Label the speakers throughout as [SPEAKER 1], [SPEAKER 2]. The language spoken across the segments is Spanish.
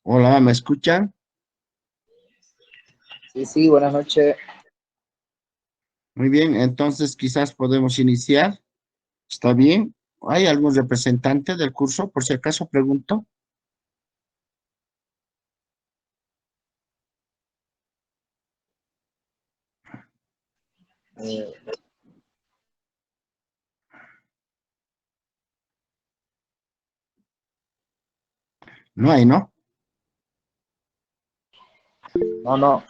[SPEAKER 1] Hola, ¿me escuchan?
[SPEAKER 2] Sí, sí, buenas noches.
[SPEAKER 1] Muy bien, entonces quizás podemos iniciar. ¿Está bien? ¿Hay algún representante del curso? Por si acaso pregunto.
[SPEAKER 2] Eh,
[SPEAKER 1] No hay, ¿no?
[SPEAKER 2] no, no,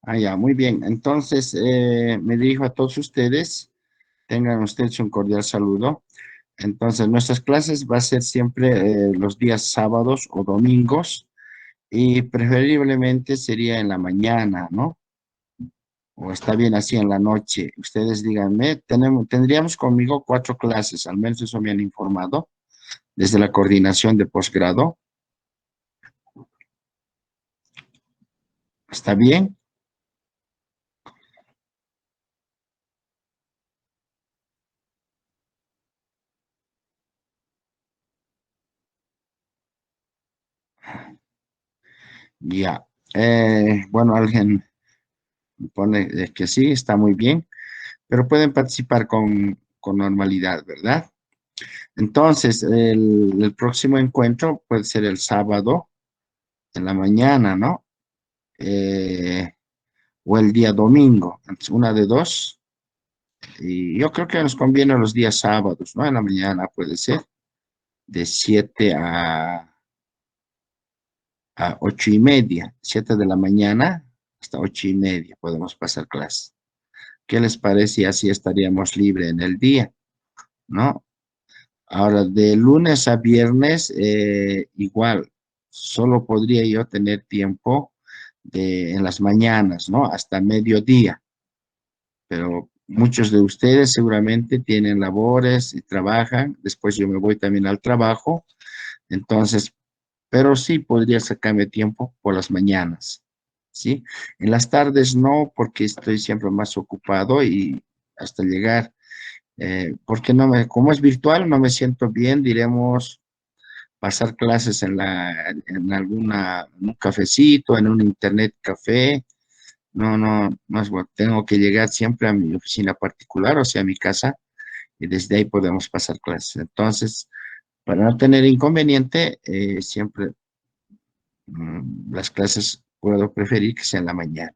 [SPEAKER 1] Ah, ya, muy bien. Entonces, me dirijo a todos ustedes. Tengan ustedes un cordial saludo. Entonces, nuestras clases va a ser siempre los días sábados o domingos y preferiblemente sería en la mañana, ¿no? O está bien así en la noche. Ustedes díganme, tendríamos conmigo 4 clases, al menos eso me han informado desde la coordinación de posgrado. ¿Está bien? Ya. Bueno, alguien pone que sí, está muy bien, pero pueden participar con normalidad, ¿verdad? Entonces, el próximo encuentro puede ser el sábado en la mañana, ¿no? Eh, o el día domingo, entonces, una de dos. Y yo creo que nos conviene los días sábados, ¿no? En la mañana puede ser, de 7 a 8:30, 7 de la mañana hasta 8:30 podemos pasar clase. ¿Qué les parece? Y así estaríamos libres en el día, ¿no? Ahora, de lunes a viernes, igual, solo podría yo tener tiempo en las mañanas, ¿no? Hasta mediodía, pero muchos de ustedes seguramente tienen labores y trabajan, después yo me voy también al trabajo, entonces, pero sí podría sacarme tiempo por las mañanas, ¿sí? En las tardes no, porque estoy siempre más ocupado y hasta llegar, porque como es virtual, no me siento bien, diremos, pasar clases en en un cafecito, en un internet café. No, no, no es bueno. Tengo que llegar siempre a mi oficina particular, o sea, a mi casa, y desde ahí podemos pasar clases. Entonces, para no tener inconveniente, siempre las clases puedo preferir que sean en la mañana.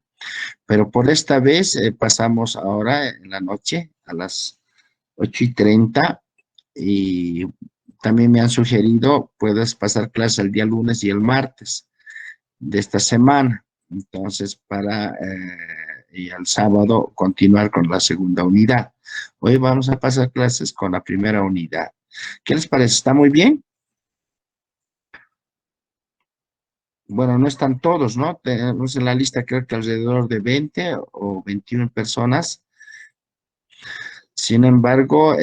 [SPEAKER 1] Pero por esta vez pasamos ahora en la noche a las 8:30 y también me han sugerido puedes pasar clases el día lunes y el martes de esta semana. Entonces, y el sábado continuar con la segunda unidad. Hoy vamos a pasar clases con la primera unidad. ¿Qué les parece? ¿Está muy bien? Bueno, no están todos, ¿no? Tenemos en la lista creo que alrededor de 20 o 21 personas. Sin embargo,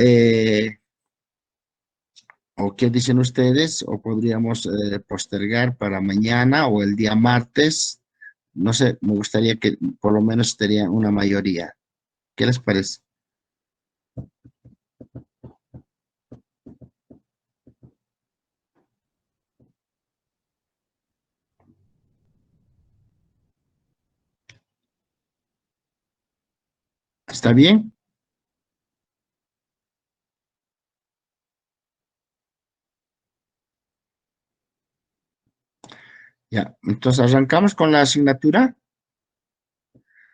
[SPEAKER 1] ¿o qué dicen ustedes? ¿O podríamos postergar para mañana o el día martes? No sé, me gustaría que por lo menos estaría una mayoría. ¿Qué les parece? ¿Está bien? Ya. Entonces arrancamos con la asignatura,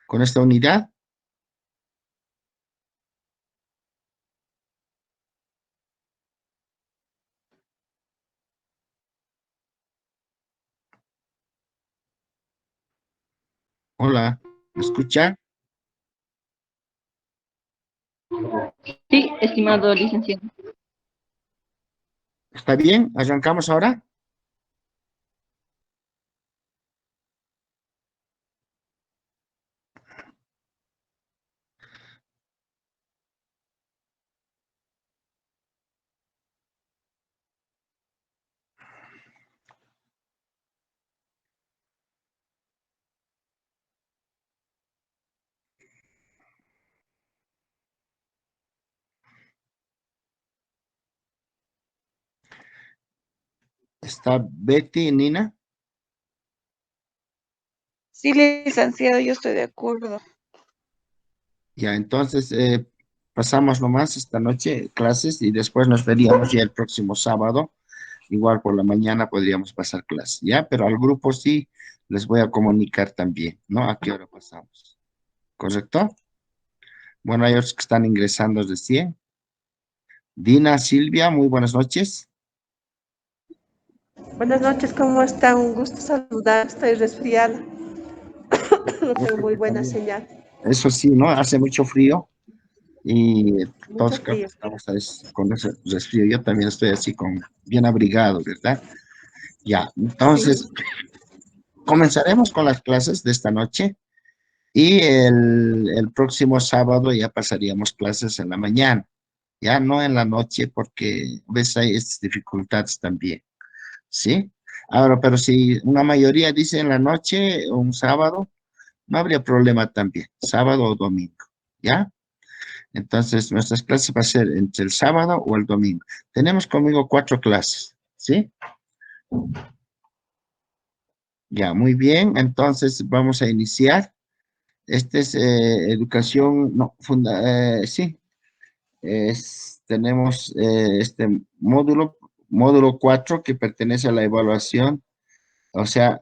[SPEAKER 1] con esta unidad. Hola, ¿me escucha?
[SPEAKER 3] Sí, estimado licenciado.
[SPEAKER 1] ¿Está bien? ¿Arrancamos ahora? ¿Está Betty, Nina?
[SPEAKER 4] Sí, licenciado, yo estoy de acuerdo.
[SPEAKER 1] Ya, entonces pasamos nomás esta noche clases y después nos veríamos ya el próximo sábado. Igual por la mañana podríamos pasar clases, ¿ya? Pero al grupo sí les voy a comunicar también, ¿no? ¿A qué hora pasamos? ¿Correcto? Bueno, hay otros que están ingresando recién. Dina, Silvia, muy buenas noches.
[SPEAKER 5] Buenas noches, ¿cómo están? Un gusto saludar, estoy resfriada, no tengo muy buena señal,
[SPEAKER 1] Eso sí, ¿no? Hace mucho frío y
[SPEAKER 5] mucho
[SPEAKER 1] todos creo que
[SPEAKER 5] frío.
[SPEAKER 1] estamos con ese resfrío. Yo también estoy así con bien abrigado, ¿verdad? Ya, entonces
[SPEAKER 5] Sí,
[SPEAKER 1] comenzaremos con las clases de esta noche y el próximo sábado ya pasaríamos clases en la mañana, ya no en la noche porque ves hay estas dificultades también, ¿sí? Ahora, pero si una mayoría dice en la noche o un sábado, no habría problema también, sábado o domingo, ¿ya? Entonces, nuestras clases va a ser entre el sábado o el domingo. Tenemos conmigo 4 clases, ¿sí? Ya, muy bien. Entonces, vamos a iniciar. Este es educación, no, sí, tenemos este módulo 4 que pertenece a la evaluación, o sea,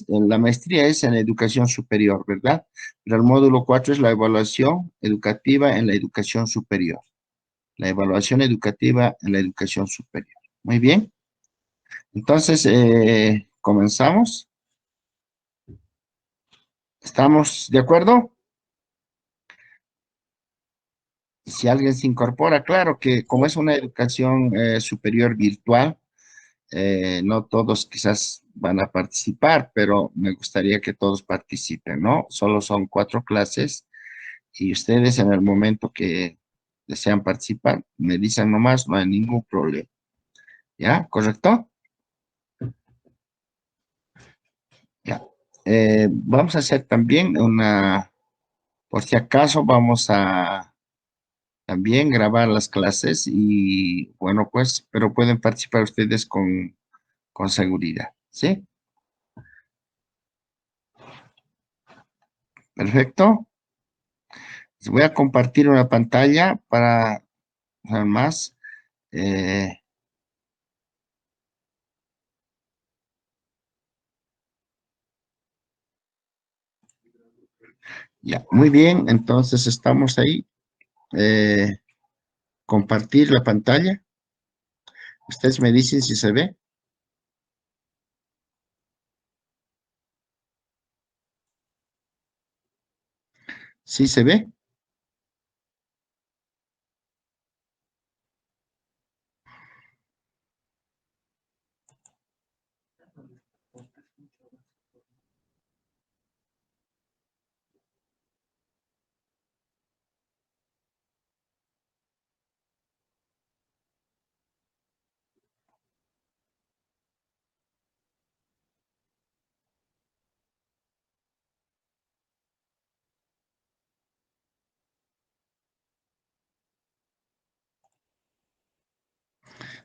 [SPEAKER 1] la maestría es en educación superior, ¿verdad? Pero el módulo 4 es la evaluación educativa en la educación superior. La evaluación educativa en la educación superior. Muy bien. Entonces, comenzamos. ¿Estamos de acuerdo? Si alguien se incorpora, claro que como es una educación superior virtual, no todos quizás van a participar, pero me gustaría que todos participen, ¿no? Solo son 4 clases y ustedes en el momento que desean participar, me dicen nomás, no hay ningún problema. ¿Ya? ¿Correcto? Ya. Vamos a hacer también por si acaso vamos a también grabar las clases y bueno, pues, pero pueden participar ustedes con seguridad, ¿sí? Perfecto. Les voy a compartir una pantalla para más. eh, ya, muy bien, entonces estamos ahí. Eh, compartir la pantalla. Ustedes me dicen si se ve. ¿Sí se ve?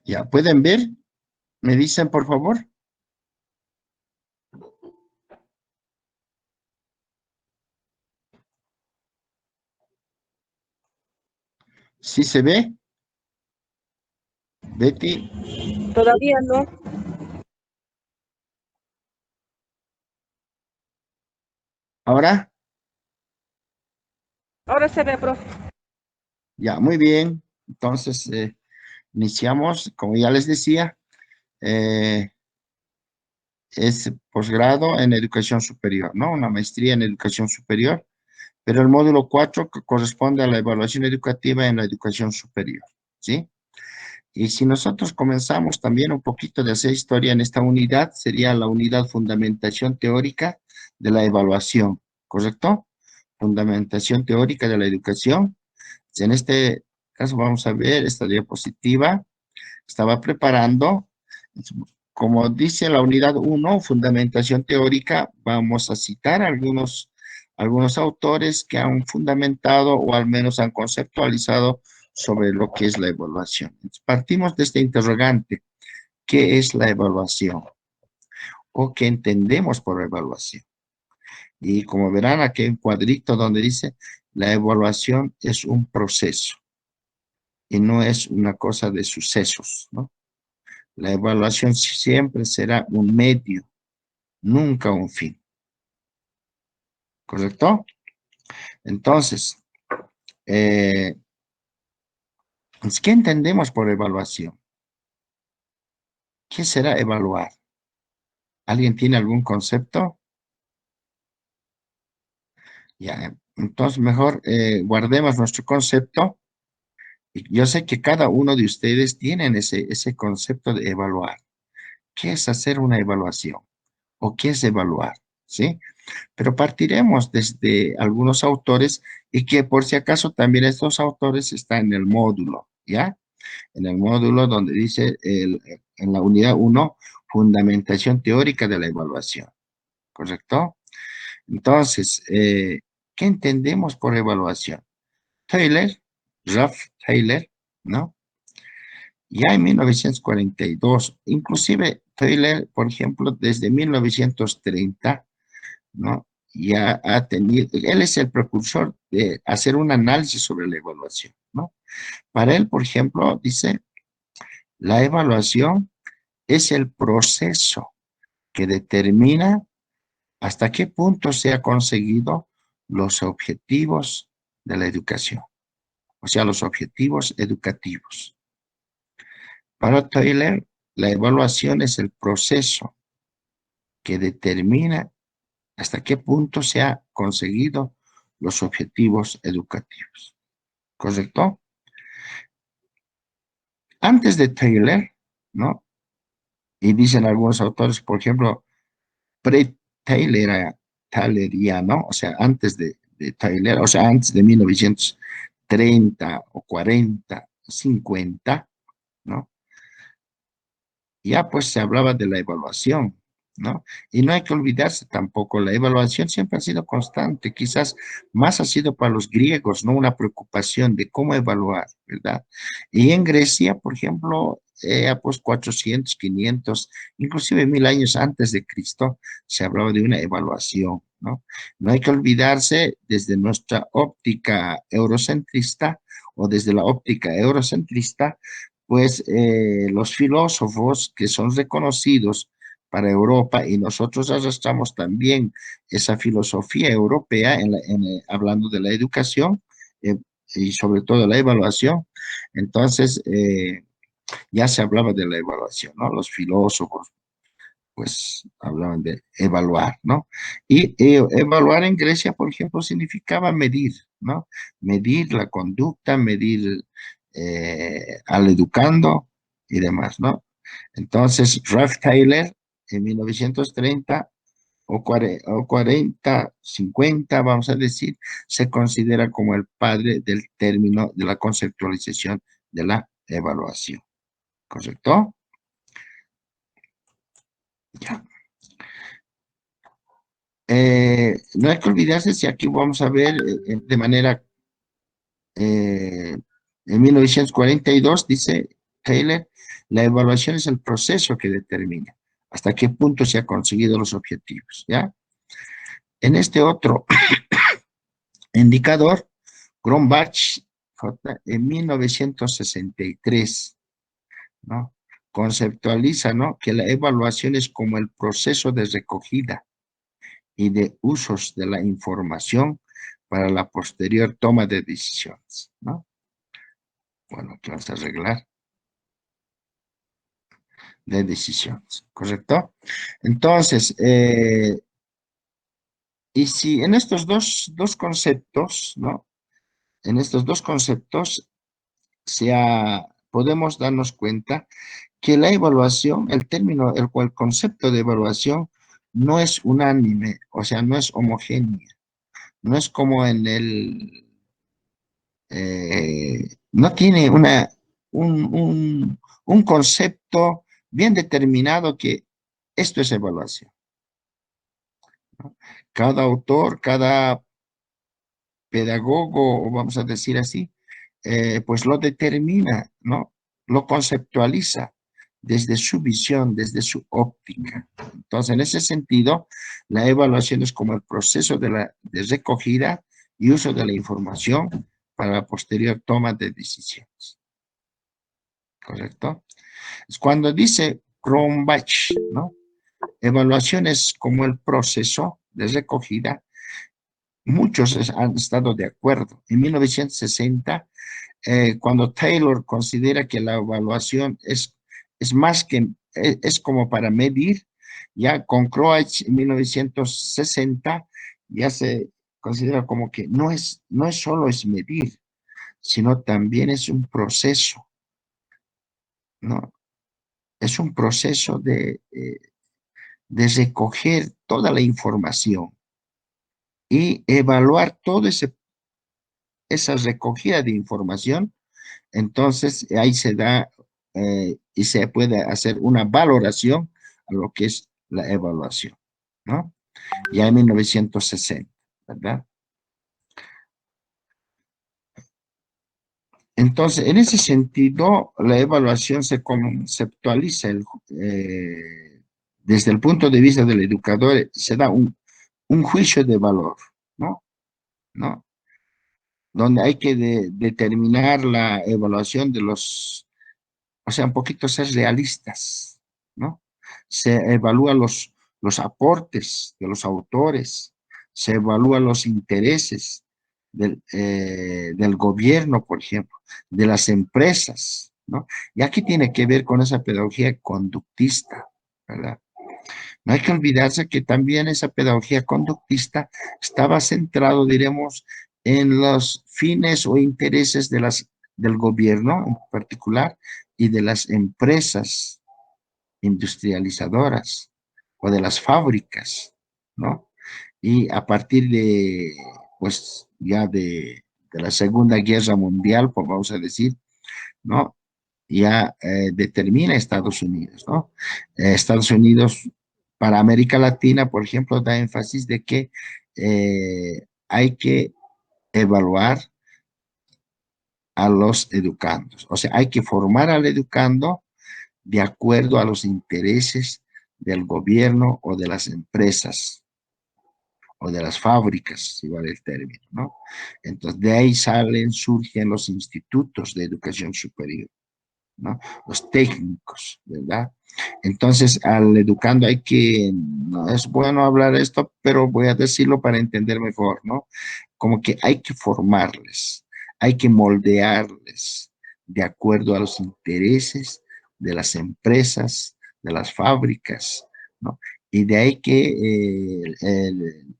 [SPEAKER 1] Ya, ¿pueden ver? ¿Me dicen, por favor? ¿Sí se ve? Betty,
[SPEAKER 5] todavía no,
[SPEAKER 1] ¿ahora?
[SPEAKER 5] ahora se ve, profe.
[SPEAKER 1] Ya, muy bien. Entonces, iniciamos, como ya les decía, eh, es posgrado en educación superior, ¿no? Una maestría en educación superior, pero el módulo 4 corresponde a la evaluación educativa en la educación superior, ¿sí? Y si nosotros comenzamos también un poquito de hacer historia en esta unidad, sería la unidad fundamentación teórica de la evaluación, ¿correcto? Fundamentación teórica de la educación. En este caso vamos a ver esta diapositiva. Estaba preparando, como dice la unidad 1, fundamentación teórica, vamos a citar algunos autores que han fundamentado o al menos han conceptualizado sobre lo que es la evaluación. Entonces, partimos de este interrogante. qué es la evaluación o qué entendemos por evaluación. Y como verán, aquí hay un cuadrito donde dice, la evaluación es un proceso y no es una cosa de sucesos, ¿no? La evaluación siempre será un medio, nunca un fin. ¿Correcto? Entonces, ¿qué entendemos por evaluación? ¿Qué será evaluar? ¿Alguien tiene algún concepto? Ya, entonces mejor guardemos nuestro concepto. Y yo sé que cada uno de ustedes tienen ese concepto de evaluar. ¿Qué es hacer una evaluación? ¿O qué es evaluar? ¿Sí? Pero partiremos desde algunos autores y que por si acaso también estos autores están en el módulo, ¿ya? En el módulo donde dice en la unidad 1, fundamentación teórica de la evaluación, ¿correcto? Entonces, ¿qué entendemos por evaluación? Taylor, Ralph Taylor, ¿no? Ya en 1942, inclusive Taylor, por ejemplo, desde 1930, ¿no? Ya ha tenido, él es el precursor de hacer un análisis sobre la evaluación, ¿no? Para él, por ejemplo, dice, la evaluación es el proceso que determina hasta qué punto se ha conseguido los objetivos de la educación, o sea, los objetivos educativos. Para Taylor, la evaluación es el proceso que determina hasta qué punto se ha conseguido los objetivos educativos. ¿Correcto? Antes de Taylor, ¿no? Y dicen algunos autores, por ejemplo, pre-Tayloriano, o sea, antes de Taylor, o sea, antes de 1930 o 40, 50, ¿no? Ya pues se hablaba de la evaluación, ¿no? Y no hay que olvidarse tampoco, la evaluación siempre ha sido constante, quizás más ha sido para los griegos, ¿no? Una preocupación de cómo evaluar, ¿verdad? Y en Grecia, por ejemplo, pues 400, 500, inclusive 1000 años antes de Cristo, se hablaba de una evaluación, ¿no? No hay que olvidarse desde nuestra óptica eurocentrista o desde la óptica eurocentrista, pues los filósofos que son reconocidos para Europa y nosotros arrastramos también esa filosofía europea hablando de la educación eh, y sobre todo la evaluación. Entonces, ya se hablaba de la evaluación, ¿no? Los filósofos, pues, hablaban de evaluar, ¿no? Y evaluar en Grecia, por ejemplo, significaba medir, ¿no? Medir la conducta, medir al educando y demás, ¿no? Entonces, Ralph Taylor, en 1930 o 40, 50, vamos a decir, se considera como el padre del término de la conceptualización de la evaluación, ¿correcto? Ya. No hay que olvidarse si aquí vamos a ver de manera, en 1942 dice Taylor, la evaluación es el proceso que determina hasta qué punto se han conseguido los objetivos, ¿ya? En este otro indicador, Cronbach, en 1963, ¿no? Conceptualiza, ¿no? Que la evaluación es como el proceso de recogida y de usos de la información para la posterior toma de decisiones, ¿no? Bueno, que vamos a arreglar de decisiones, ¿correcto? Entonces, y si en estos dos conceptos, ¿no? En estos dos conceptos podemos darnos cuenta que la evaluación, el término, el concepto de evaluación no es unánime, o sea, no es homogénea, no es como en no tiene un concepto bien determinado que esto es evaluación, ¿no? Cada autor, cada pedagogo, o vamos a decir así, pues lo determina, ¿no? Lo conceptualiza desde su visión, desde su óptica. Entonces, en ese sentido, la evaluación es como el proceso de recogida y uso de la información para la posterior toma de decisiones. ¿Correcto? Es cuando dice Cronbach, ¿no? Evaluación es como el proceso de recogida. Muchos han estado de acuerdo. En 1960, cuando Taylor considera que la evaluación es más que, es como para medir, ya con Croach en 1960 ya se considera como que no es solo es medir, sino también es un proceso, ¿no? Es un proceso de recoger toda la información y evaluar toda esa recogida de información. Entonces, ahí se da y se puede hacer una valoración a lo que es la evaluación, ¿no? Ya en 1960, ¿verdad? Entonces, en ese sentido, la evaluación se conceptualiza desde el punto de vista del educador, se da un juicio de valor, ¿no? ¿No? Donde hay que determinar la evaluación de los, o sea, un poquito ser realistas, ¿no? Se evalúan los aportes de los autores, se evalúan los intereses del gobierno, por ejemplo, de las empresas, ¿no? Y aquí tiene que ver con esa pedagogía conductista, ¿verdad? No hay que olvidarse que también esa pedagogía conductista estaba centrado, diremos, en los fines o intereses del gobierno en particular y de las empresas industrializadoras o de las fábricas, ¿no? Y a partir de, pues, ya de la Segunda Guerra Mundial, pues vamos a decir, ¿no? Ya determina Estados Unidos, ¿no? Estados Unidos para América Latina, por ejemplo, da énfasis de que hay que evaluar a los educandos, o sea, hay que formar al educando de acuerdo a los intereses del gobierno o de las empresas o de las fábricas, si vale el término, ¿no? Entonces, de ahí surgen los institutos de educación superior, ¿no? Los técnicos, ¿verdad? Entonces, al educando hay que, no es bueno hablar esto, pero voy a decirlo para entender mejor, ¿no? Como que hay que formarles, hay que moldearles de acuerdo a los intereses de las empresas, de las fábricas, ¿no? Y de ahí que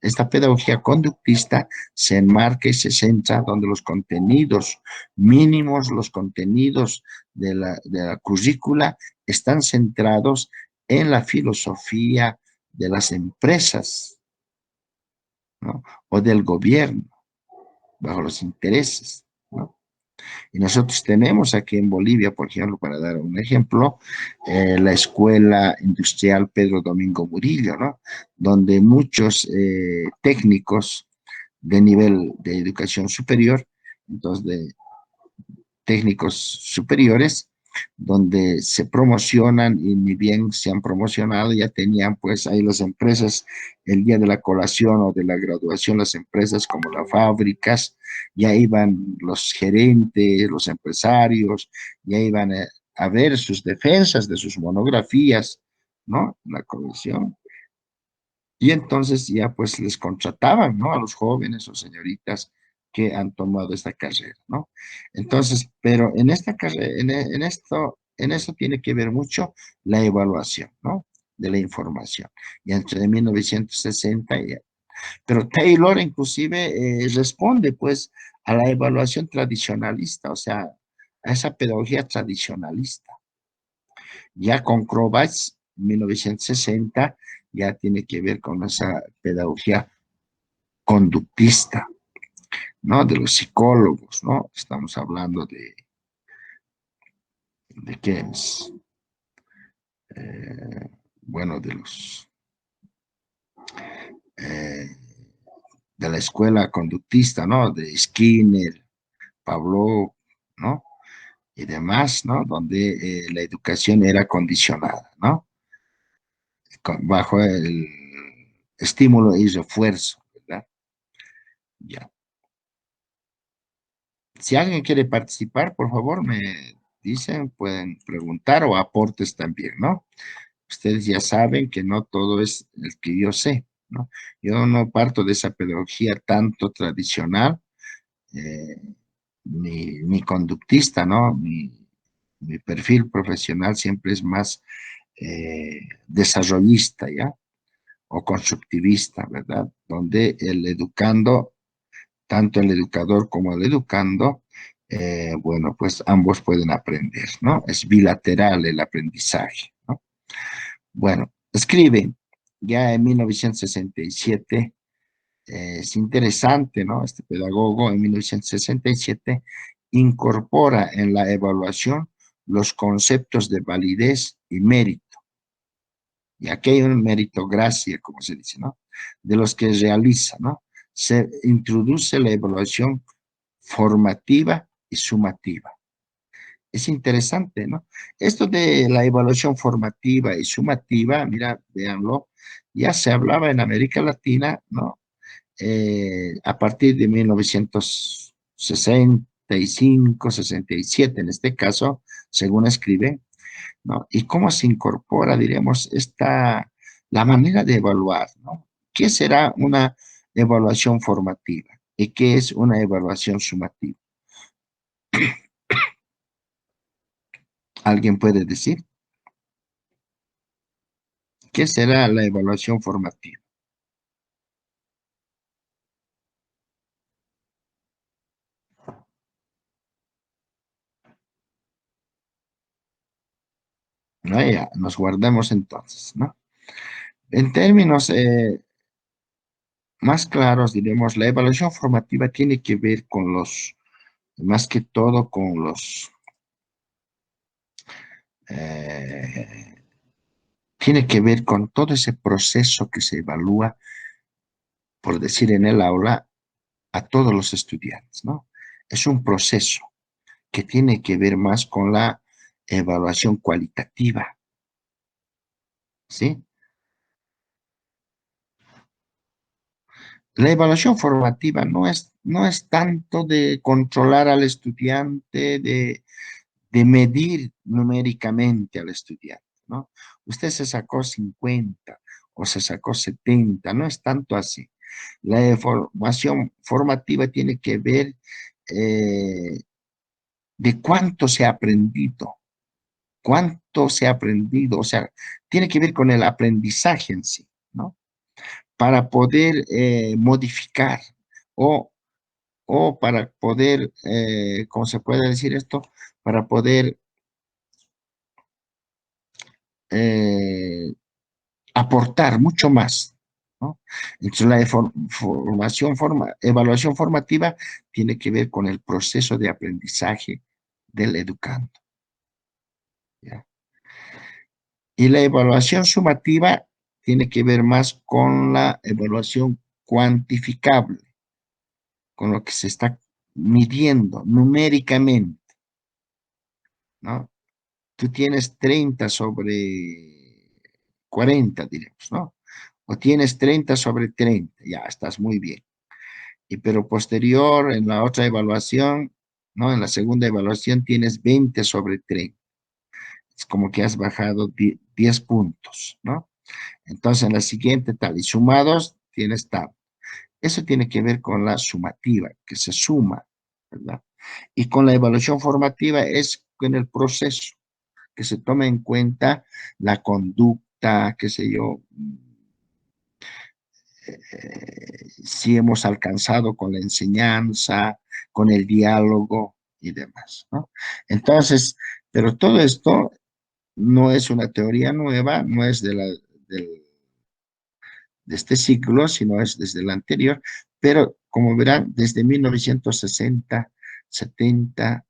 [SPEAKER 1] esta pedagogía conductista se enmarca y se centra donde los contenidos mínimos, los contenidos de la currícula están centrados en la filosofía de las empresas, ¿no? O del gobierno, bajo los intereses, ¿no? Y nosotros tenemos aquí en Bolivia, por ejemplo, para dar un ejemplo, la Escuela Industrial Pedro Domingo Murillo, ¿no? Donde muchos técnicos de nivel de educación superior, entonces de técnicos superiores, donde se promocionan y ni bien se han promocionado, ya tenían pues ahí las empresas, el día de la colación o de la graduación, las empresas como las fábricas, ya iban los gerentes, los empresarios, ya iban a ver sus defensas de sus monografías, ¿no? La colección. Y entonces ya pues les contrataban, ¿no? A los jóvenes o señoritas que han tomado esta carrera, ¿no? Entonces, pero en esta carrera, en esto tiene que ver mucho la evaluación, ¿no? De la información. Y entre 1960 y... Pero Taylor inclusive responde pues a la evaluación tradicionalista, o sea, a esa pedagogía tradicionalista. Ya con Krobach, 1960, ya tiene que ver con esa pedagogía conductista, ¿no? De los psicólogos, ¿no? Estamos hablando ¿de qué es? Bueno, eh, de la escuela conductista, ¿no? De Skinner, Pavlov, ¿no? y demás, ¿no? Donde la educación era condicionada, ¿no? Bajo el estímulo y refuerzo, ¿verdad? Ya. Si alguien quiere participar, por favor, me dicen, pueden preguntar o aportes también, ¿no? Ustedes ya saben que no todo es el que yo sé, ¿no? Yo no parto de esa pedagogía tanto tradicional, eh, ni conductista, ¿no? Mi perfil profesional siempre es más desarrollista, ¿ya? O constructivista, ¿verdad? Donde el educando, tanto el educador como el educando, bueno, pues ambos pueden aprender, ¿no? Es bilateral el aprendizaje, ¿no? Bueno, escribe ya en 1967, es interesante, ¿no? Este pedagogo en 1967 incorpora en la evaluación los conceptos de validez y mérito. Y aquí hay una meritocracia, como se dice, ¿no? De los que realiza, ¿no? Se introduce la evaluación formativa y sumativa. Es interesante, ¿no? Esto de la evaluación formativa y sumativa, mira, véanlo, ya se hablaba en América Latina, ¿no? A partir de 1965, 67, en este caso, según escribe, ¿no? Y cómo se incorpora, diríamos, la manera de evaluar, ¿no? ¿Qué será una evaluación formativa y qué es una evaluación sumativa? ¿Alguien puede decir qué será la evaluación formativa? ¿No? Ya, nos guardamos entonces, ¿no? En términos más claros, diremos, la evaluación formativa tiene que ver con más que todo con eh, tiene que ver con todo ese proceso que se evalúa, por decir en el aula, a todos los estudiantes, ¿no? Es un proceso que tiene que ver más con la evaluación cualitativa, ¿sí? La evaluación formativa no es tanto de controlar al estudiante, de medir numéricamente al estudiante, ¿no? Usted se sacó 50 o se sacó 70, no es tanto así. La formación formativa tiene que ver de cuánto se ha aprendido, o sea, tiene que ver con el aprendizaje en sí, ¿no? Para poder modificar o, o para poder, ¿cómo se puede decir esto? Para poder eh, aportar mucho más, ¿no? Entonces, la evaluación formativa tiene que ver con el proceso de aprendizaje del educando, ¿ya? Y la evaluación sumativa tiene que ver más con la evaluación cuantificable, con lo que se está midiendo numéricamente, ¿no? Tú tienes 30 sobre 40, diremos, ¿no? O tienes 30 sobre 30, ya estás muy bien. Pero posterior, en la otra evaluación, ¿no? En la segunda evaluación tienes 20 sobre 30. Es como que has bajado 10 puntos, ¿no? Entonces, en la siguiente tal, y sumados, tienes tal. Eso tiene que ver con la sumativa, que se suma, ¿verdad? Y con la evaluación formativa es en el proceso, que se toma en cuenta la conducta, qué sé yo, si hemos alcanzado con la enseñanza, con el diálogo y demás, ¿no? Entonces, pero todo esto no es una teoría nueva, no es de este siglo, sino es desde el anterior, pero como verán, desde 1960, 70,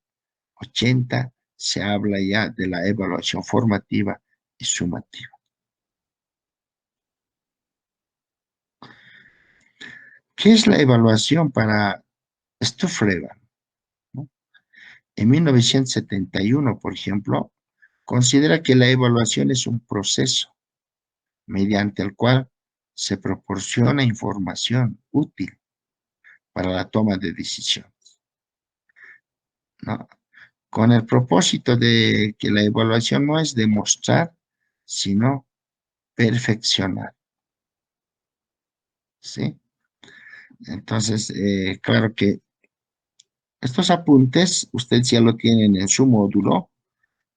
[SPEAKER 1] 80, se habla ya de la evaluación formativa y sumativa. ¿Qué es la evaluación para Stoffreban, ¿no? En 1971, por ejemplo, considera que la evaluación es un proceso mediante el cual se proporciona información útil para la toma de decisiones, ¿no? Con el propósito de que la evaluación no es demostrar, sino perfeccionar, ¿sí? Entonces, claro que estos apuntes ustedes ya lo tienen en su módulo,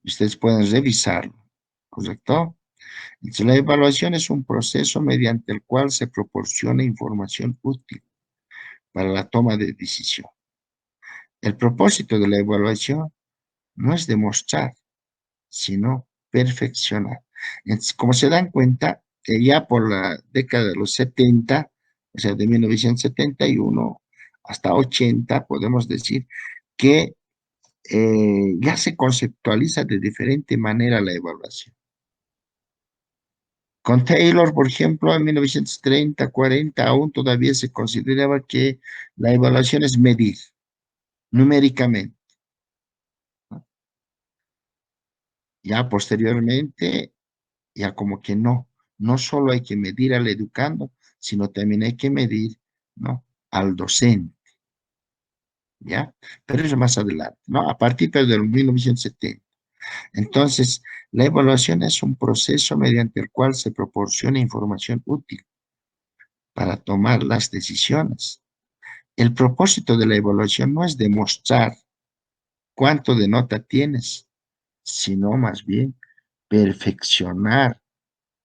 [SPEAKER 1] ustedes pueden revisarlo, ¿correcto? Entonces, la evaluación es un proceso mediante el cual se proporciona información útil para la toma de decisión. El propósito de la evaluación no es demostrar, sino perfeccionar. Entonces, como se dan cuenta, ya por la década de los 70, o sea, de 1971 hasta 80, podemos decir que ya se conceptualiza de diferente manera la evaluación. Con Taylor, por ejemplo, en 1930, 40, aún todavía se consideraba que la evaluación es medir numéricamente, ¿no? Ya posteriormente, ya como que no solo hay que medir al educando, sino también hay que medir, ¿no?, al docente, ¿ya? Pero eso más adelante, ¿no? A partir del 1970. Entonces, la evaluación es un proceso mediante el cual se proporciona información útil para tomar las decisiones. El propósito de la evaluación no es demostrar cuánto de nota tienes, sino más bien perfeccionar,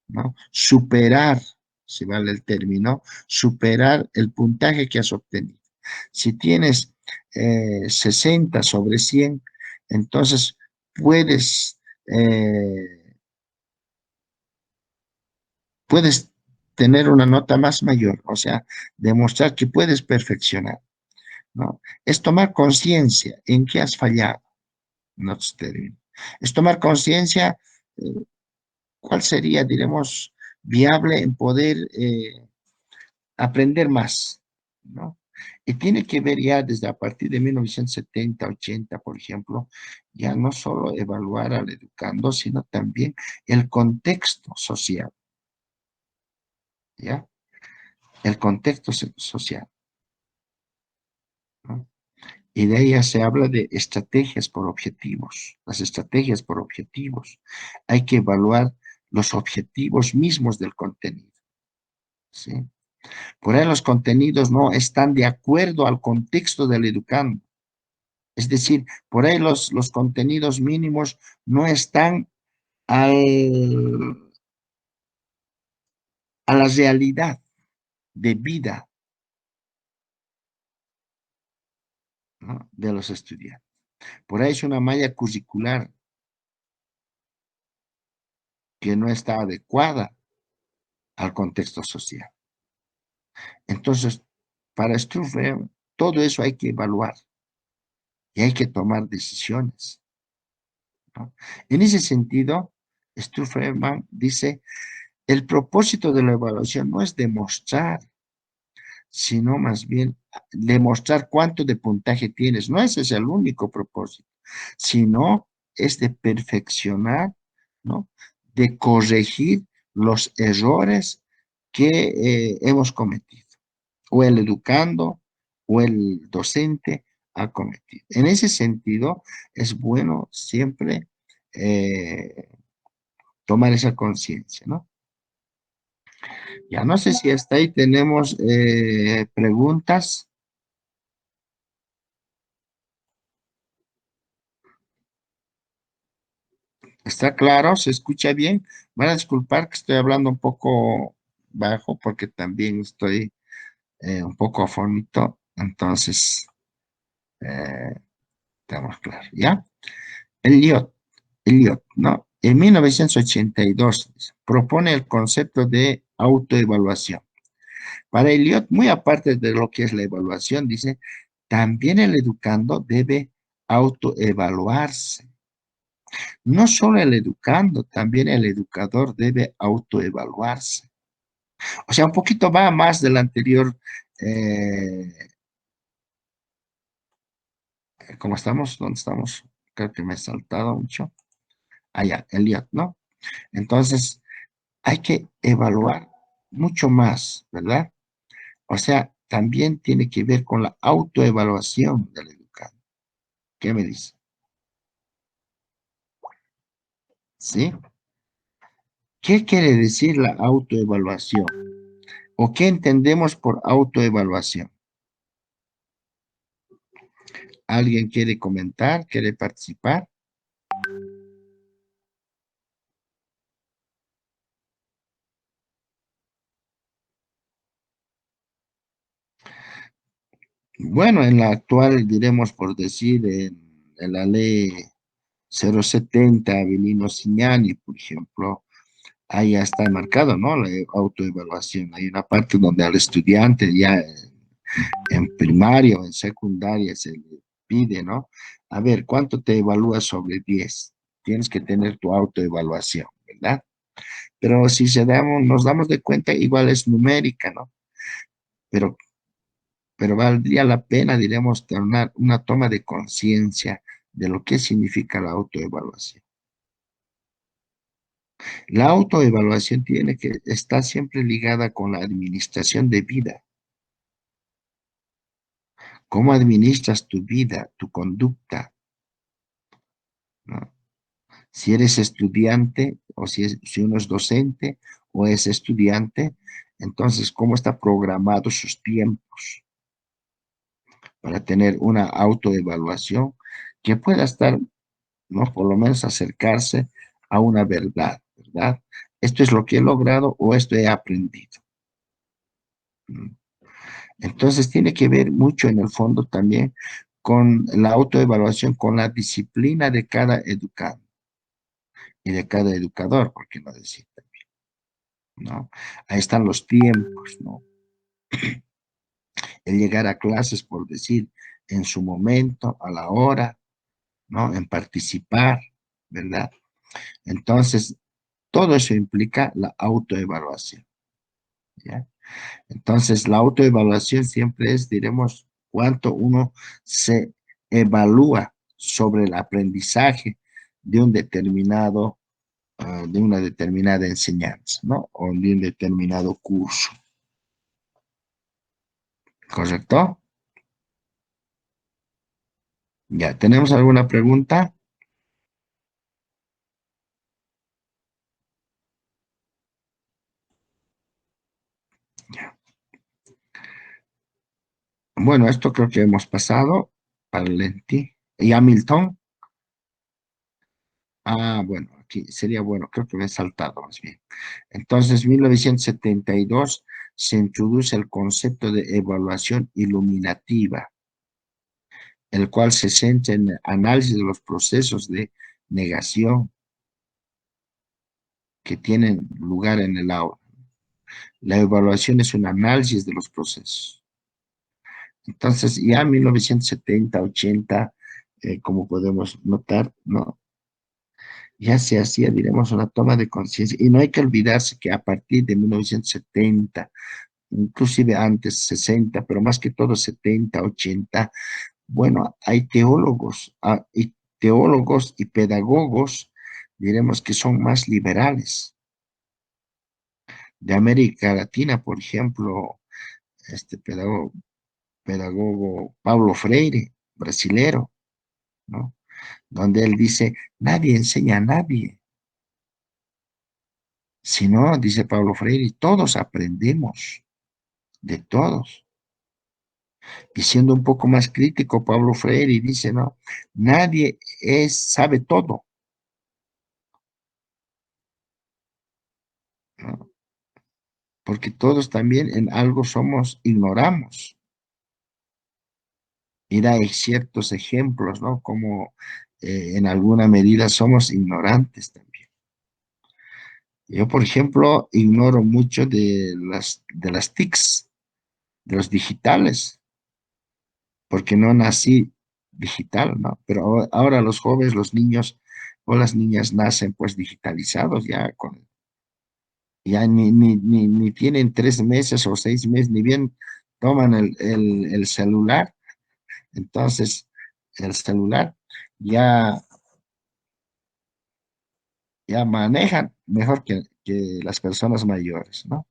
[SPEAKER 1] ¿no? Superar, si vale el término, superar el puntaje que has obtenido. Si tienes 60 sobre 100, entonces puedes, puedes tener una nota más mayor, o sea, demostrar que puedes perfeccionar, ¿no? Es tomar conciencia en qué has fallado, en otros términos. Es tomar conciencia cuál sería, diremos, viable en poder aprender más, ¿no? Y tiene que ver ya desde a partir de 1970, 80, por ejemplo, ya no solo evaluar al educando, sino también el contexto social, ¿ya? El contexto social, ¿no? Y de ahí ya se habla de estrategias por objetivos, las estrategias por objetivos. Hay que evaluar los objetivos mismos del contenido, ¿sí? Por ahí los contenidos no están de acuerdo al contexto del educando. Es decir, por ahí los contenidos mínimos no están al, a la realidad de vida, ¿no?, de los estudiantes. Por ahí es una malla curricular que no está adecuada al contexto social. Entonces, para Struve, todo eso hay que evaluar y hay que tomar decisiones, ¿no? En ese sentido, Struve dice, el propósito de la evaluación no es demostrar, sino más bien demostrar cuánto de puntaje tienes. No ese es el único propósito, sino es de perfeccionar, ¿no?, de corregir los errores que hemos cometido, o el educando, o el docente ha cometido. En ese sentido, es bueno siempre tomar esa conciencia, ¿no? Ya no sé si hasta ahí tenemos preguntas. ¿Está claro? ¿Se escucha bien? Van a disculpar que estoy hablando un poco bajo porque también estoy un poco afónico. Entonces, eh, estamos claros, ¿ya? Eliot, Eliot, ¿no? En 1982 propone el concepto de autoevaluación. Para Eliot, muy aparte de lo que es la evaluación, dice, también el educando debe autoevaluarse. No solo el educando, también el educador debe autoevaluarse. O sea, un poquito va más del anterior, eh, ¿Cómo estamos? ¿Dónde estamos? Creo que me he saltado mucho. Allá, Elliot, ¿no? Entonces, hay que evaluar mucho más, ¿verdad? O sea, también tiene que ver con la autoevaluación del educando. ¿Qué me dice? ¿Sí? ¿Qué quiere decir la autoevaluación? ¿O qué entendemos por autoevaluación? ¿Alguien quiere comentar? ¿Quiere participar? Bueno, en la actual, diremos por decir, en la ley 070, Avelino Signani, por ejemplo, ahí ya está marcado, ¿no? La autoevaluación. Hay una parte donde al estudiante ya en primario, en secundaria se le pide, ¿no? A ver, ¿cuánto te evalúas sobre 10? Tienes que tener tu autoevaluación, ¿verdad? Pero si nos damos de cuenta, igual es numérica, ¿no? Pero, pero valdría la pena, diremos, tener una toma de conciencia de lo que significa la autoevaluación. La autoevaluación tiene que estar siempre ligada con la administración de vida. ¿Cómo administras tu vida, tu conducta? ¿No? Si eres estudiante o si uno es docente o es estudiante, entonces, ¿cómo está programado sus tiempos para tener una autoevaluación que pueda estar, ¿no? Por lo menos acercarse a una verdad, ¿verdad? Esto es lo que he logrado o esto he aprendido. ¿Mm? Entonces, tiene que ver mucho en el fondo también con la autoevaluación, con la disciplina de cada educado y de cada educador, por qué no decir también, ¿no? Ahí están los tiempos, ¿no? El llegar a clases, por decir, en su momento, a la hora, ¿no? En participar, ¿verdad? Entonces, todo eso implica la autoevaluación, ¿ya? Entonces, la autoevaluación siempre es, diremos, cuánto uno se evalúa sobre el aprendizaje de un determinado, de una determinada enseñanza, ¿no? O de un determinado curso. ¿Correcto? Ya, ¿tenemos alguna pregunta? Ya. Bueno, esto creo que hemos pasado para Lenti. ¿Y Hamilton? Ah, bueno, aquí sería bueno, creo que me he saltado más bien. Entonces, 1972 se introduce el concepto de evaluación iluminativa, el cual se centra en el análisis de los procesos de negación que tienen lugar en el aula. La evaluación es un análisis de los procesos. Entonces, ya en 1970, 80, como podemos notar, ¿no? Ya se hacía, diremos, una toma de conciencia. Y no hay que olvidarse que a partir de 1970, inclusive antes 60, pero más que todo 70, 80, bueno, hay teólogos y pedagogos, diremos que son más liberales. De América Latina, por ejemplo, este pedagogo Paulo Freire, brasilero, ¿no? Donde él dice, nadie enseña a nadie, sino, dice Paulo Freire, todos aprendemos de todos. Y siendo un poco más crítico, Pablo Freire dice, no, nadie sabe todo, ¿no? Porque todos también en algo ignoramos. Y da ciertos ejemplos, ¿no? Como en alguna medida somos ignorantes también. Yo, por ejemplo, ignoro mucho de las TICs, de los digitales, porque no nací digital, ¿no? Pero ahora los jóvenes, los niños o las niñas nacen pues digitalizados ya ni tienen 3 meses o 6 meses, ni bien toman el celular. Entonces, el celular, ya, ya manejan mejor que las personas mayores, ¿no?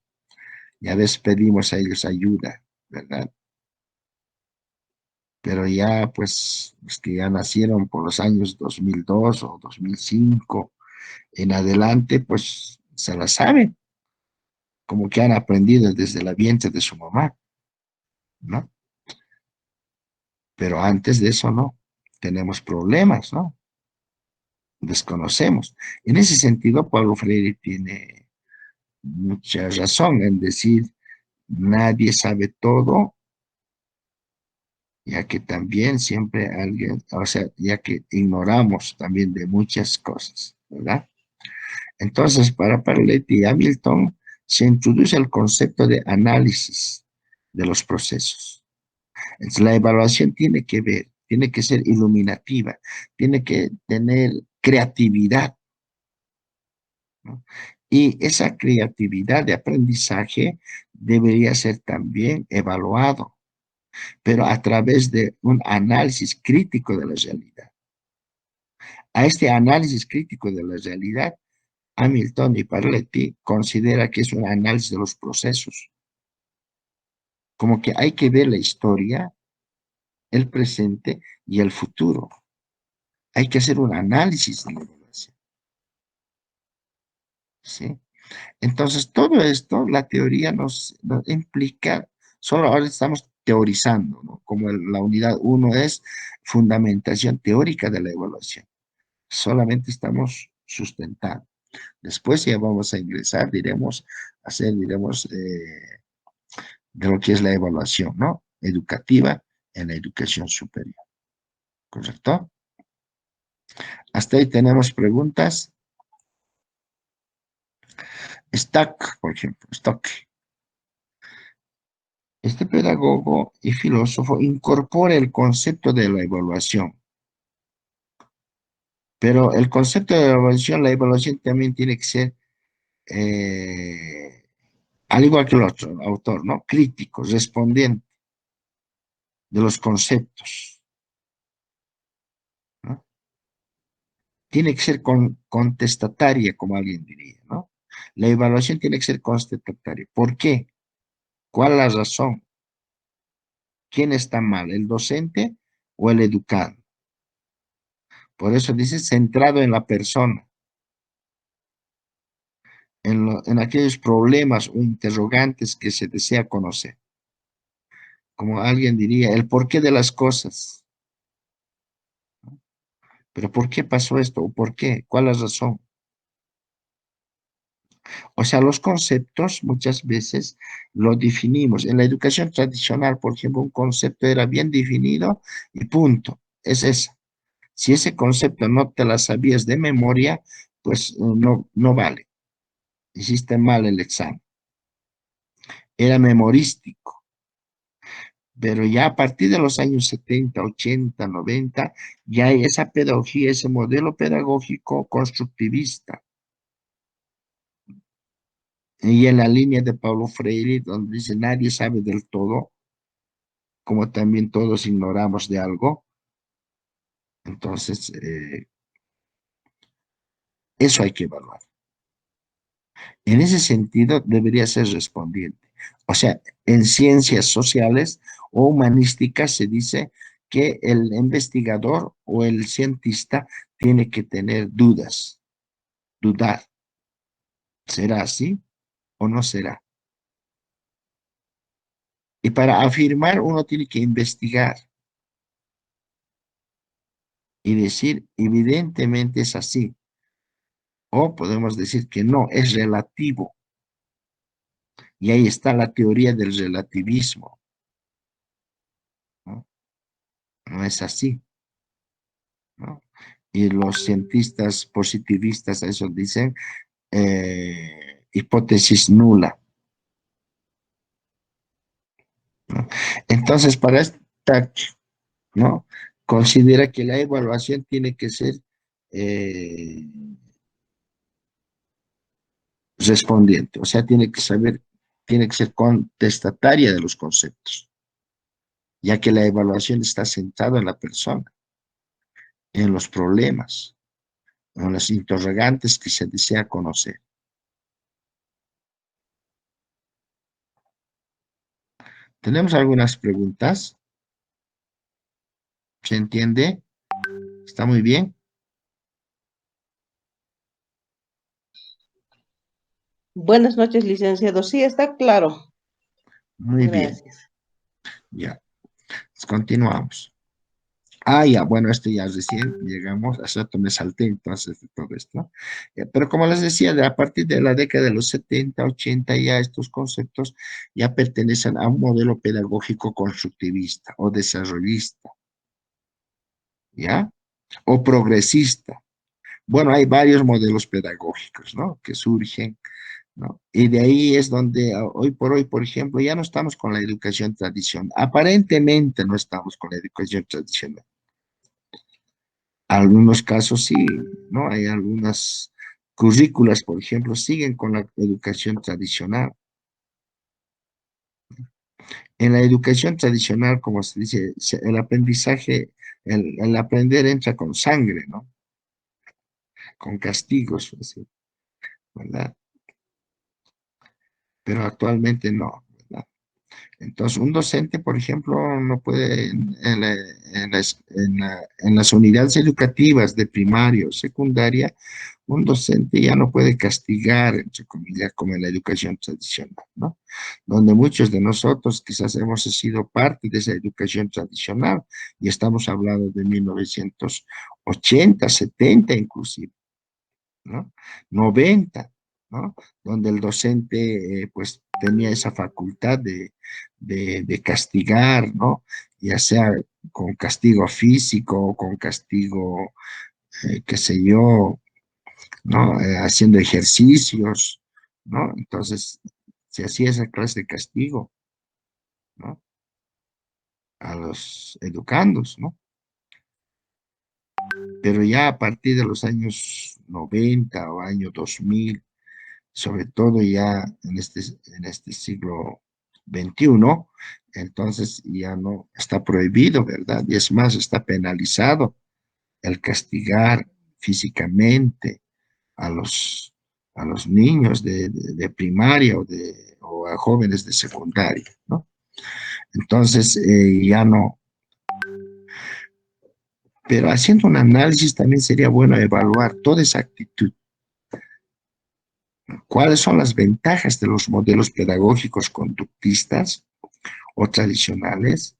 [SPEAKER 1] Ya ves, pedimos a ellos ayuda, ¿verdad? Pero ya, pues, los que ya nacieron por los años 2002 o 2005 en adelante, pues, se la saben, como que han aprendido desde la vientre de su mamá, ¿no? Pero antes de eso, no. Tenemos problemas, ¿no? Desconocemos. En ese sentido, Pablo Freire tiene mucha razón en decir, nadie sabe todo, ya que también siempre alguien, o sea, ya que ignoramos también de muchas cosas, ¿verdad? Entonces, para Parletti y Hamilton, se introduce el concepto de análisis de los procesos. Entonces, la evaluación tiene que ver, tiene que ser iluminativa, tiene que tener creatividad, ¿no? Y esa creatividad de aprendizaje debería ser también evaluado, pero a través de un análisis crítico de la realidad. A este análisis crítico de la realidad, Hamilton y Parletti considera que es un análisis de los procesos, como que hay que ver la historia, el presente y el futuro. Hay que hacer un análisis de la evaluación, ¿sí? Entonces, todo esto, la teoría nos implica, solo ahora estamos teorizando, ¿no? Como la unidad uno es fundamentación teórica de la evaluación. Solamente estamos sustentando. Después ya vamos a ingresar, diremos, hacer, diremos, de lo que es la evaluación, ¿no? Educativa en la educación superior. ¿Correcto? Hasta ahí tenemos preguntas. Stack, por ejemplo, Stock. Este pedagogo y filósofo incorpora el concepto de la evaluación, pero el concepto de la evaluación también tiene que ser, al igual que el otro autor, ¿no? Crítico, respondiente de los conceptos, ¿no? Tiene que ser contestataria, como alguien diría, ¿no? La evaluación tiene que ser contestataria. ¿Por qué? ¿Cuál es la razón? ¿Quién está mal, el docente o el educado? Por eso dice centrado en la persona, en aquellos problemas o interrogantes que se desea conocer. Como alguien diría, el porqué de las cosas. ¿Pero por qué pasó esto? ¿O por qué? ¿Cuál es la razón? O sea, los conceptos muchas veces lo definimos. En la educación tradicional, por ejemplo, un concepto era bien definido y punto. Es eso. Si ese concepto no te la sabías de memoria, pues no vale. Hiciste mal el examen. Era memorístico. Pero ya a partir de los años 70, 80, 90, ya hay esa pedagogía, ese modelo pedagógico constructivista. Y en la línea de Paulo Freire, donde dice nadie sabe del todo, como también todos ignoramos de algo. Entonces, eso hay que evaluar. En ese sentido, debería ser respondiente. O sea, en ciencias sociales o humanísticas se dice que el investigador o el cientista tiene que tener dudas, dudar. ¿Será así o no será? Y para afirmar uno tiene que investigar y decir, evidentemente es así. O podemos decir que no, es relativo. Y ahí está la teoría del relativismo, ¿no? No es así, ¿no? Y los cientistas positivistas a eso dicen hipótesis nula, ¿no? Entonces, para esta, ¿no? Considera que la evaluación tiene que ser eh, respondiente, o sea, tiene que saber, tiene que ser contestataria de los conceptos, ya que la evaluación está centrada en la persona. en los problemas, en los interrogantes que se desea conocer. ¿Tenemos algunas preguntas? ¿Se entiende? ¿Está muy bien?
[SPEAKER 6] Buenas noches, licenciado. Sí, está claro.
[SPEAKER 1] Muy bien,
[SPEAKER 6] Gracias.
[SPEAKER 1] ya. Continuamos. Ah, ya, bueno, esto ya recién llegamos, hace rato me salté entonces de todo esto. Pero como les decía, a partir de la década de los 70, 80, ya estos conceptos ya pertenecen a un modelo pedagógico constructivista o desarrollista, ¿ya? O progresista. Bueno, hay varios modelos pedagógicos, ¿no? Que surgen, ¿no? Y de ahí es donde hoy por hoy, por ejemplo, ya no estamos con la educación tradicional. Aparentemente no estamos con la educación tradicional. Algunos casos sí, ¿no? Hay algunas currículas, por ejemplo, siguen con la educación tradicional. En la educación tradicional, como se dice, el aprendizaje, el aprender entra con sangre, ¿no? Con castigos, así, ¿verdad? Pero actualmente no, ¿verdad? Entonces, un docente, por ejemplo, no puede en las unidades educativas de primaria o secundaria, un docente ya no puede castigar, entre comillas, como en la educación tradicional, ¿no? Donde muchos de nosotros quizás hemos sido parte de esa educación tradicional y estamos hablando de 1980, 70 inclusive, ¿no? 90, ¿no? Donde el docente pues tenía esa facultad de castigar, ¿no? Ya sea con castigo físico, con castigo, qué sé yo, ¿no? Haciendo ejercicios, ¿no? Entonces, se hacía esa clase de castigo, ¿no? A los educandos, ¿no? Pero ya a partir de los años 90 o año 2000, sobre todo ya en este siglo XXI, entonces ya no está prohibido, ¿verdad? Y es más, está penalizado el castigar físicamente a a los niños de primaria o a jóvenes de secundaria, ¿no? Entonces, ya no. Pero haciendo un análisis también sería bueno evaluar toda esa actitud. ¿Cuáles son las ventajas de los modelos pedagógicos conductistas o tradicionales?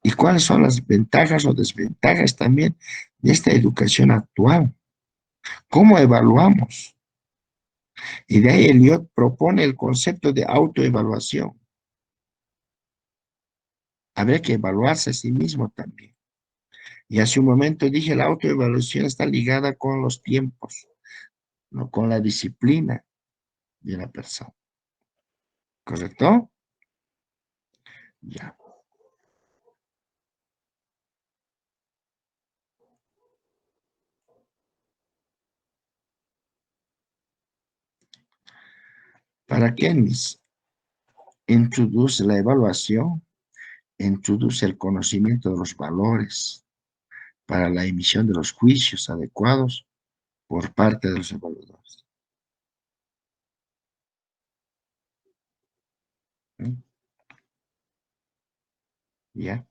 [SPEAKER 1] ¿Y cuáles son las ventajas o desventajas también de esta educación actual? ¿Cómo evaluamos? Y de ahí Eliot propone el concepto de autoevaluación. Habría que evaluarse a sí mismo también. Y hace un momento dije, la autoevaluación está ligada con los tiempos, no con la disciplina de la persona. ¿Correcto? Ya. Para Kennis, introduce la evaluación, introduce el conocimiento de los valores para la emisión de los juicios adecuados por parte de los evaluadores. ¿Mm? ¿Ya?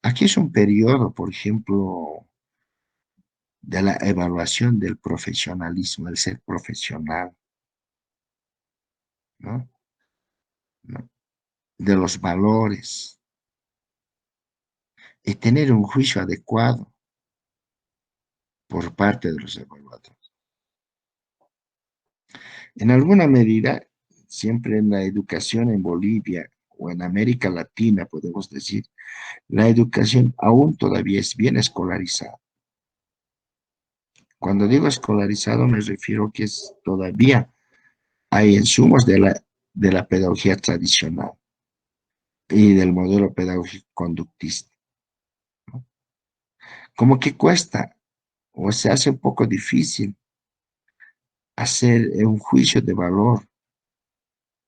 [SPEAKER 1] Aquí es un periodo, por ejemplo, de la evaluación del profesionalismo, del ser profesional, ¿no? ¿No? De los valores y tener un juicio adecuado por parte de los evaluadores. En alguna medida, siempre en la educación en Bolivia o en América Latina, podemos decir, la educación aún todavía es bien escolarizada. Cuando digo escolarizado me refiero que es todavía hay insumos de la pedagogía tradicional y del modelo pedagógico conductista. Como que cuesta o se hace un poco difícil hacer un juicio de valor,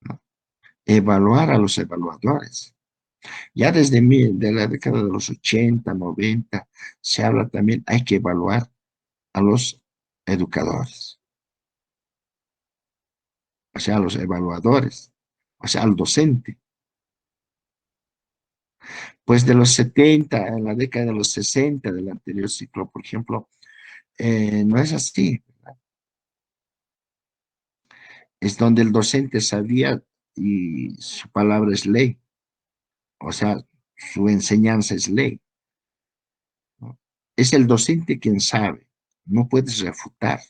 [SPEAKER 1] ¿no? Evaluar a los evaluadores. Ya de la década de los 80, 90, se habla también, hay que evaluar a los educadores, o sea, a los evaluadores, o sea, al docente. Pues de los 70, en la década de los 60 del anterior ciclo, por ejemplo, no es así. Es donde el docente sabía y su palabra es ley, o sea, su enseñanza es ley, ¿no? Es el docente quien sabe, no puedes refutar.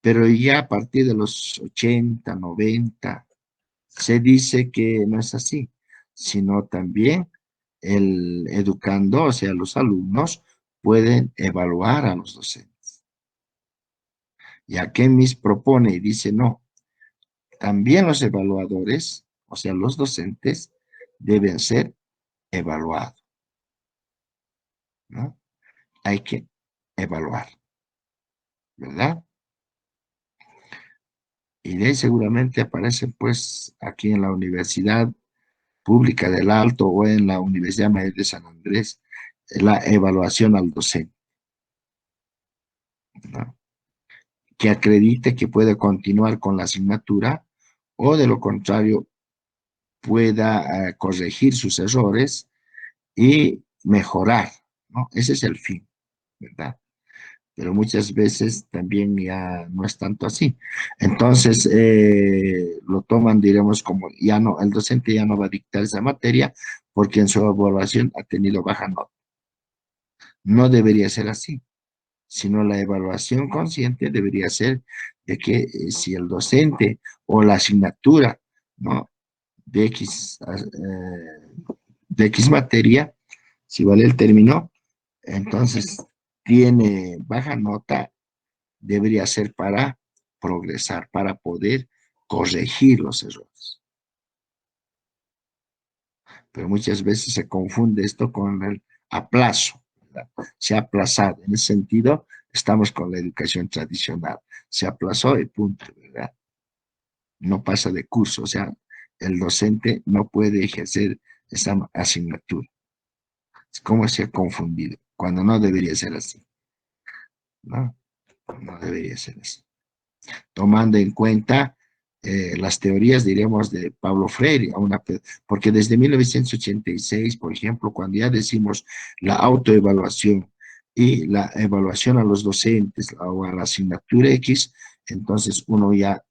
[SPEAKER 1] Pero ya a partir de los 80, 90, se dice que no es así, sino también el educando, o sea, los alumnos, pueden evaluar a los docentes. Ya que mis propone y dice, no, también los evaluadores, o sea, los docentes, deben ser evaluados, ¿no? Hay que evaluar, ¿verdad? Y de ahí seguramente aparecen, pues, aquí en la Universidad Pública del Alto o en la Universidad Mayor de San Andrés, la evaluación al docente, ¿no? Que acredite que puede continuar con la asignatura o de lo contrario pueda corregir sus errores y mejorar, ¿no? Ese es el fin, ¿verdad? Pero muchas veces también ya no es tanto así. Entonces, lo toman, diremos, como ya no, el docente ya no va a dictar esa materia porque en su evaluación ha tenido baja nota. No debería ser así, sino la evaluación consciente debería ser de que si el docente o la asignatura, ¿no? de X, de X materia, si vale el término, entonces tiene baja nota, debería ser para progresar, para poder corregir los errores. Pero muchas veces se confunde esto con el aplazo, ¿verdad? Se ha aplazado. En ese sentido, estamos con la educación tradicional. Se aplazó y punto, ¿verdad? No pasa de curso, o sea, el docente no puede ejercer esa asignatura. Es como se ha confundido, cuando no debería ser así, ¿no? No debería ser así. Tomando en cuenta las teorías, diremos, de Pablo Freire, porque desde 1986, por ejemplo, cuando ya decimos la autoevaluación y la evaluación a los docentes o a la asignatura X, entonces uno ya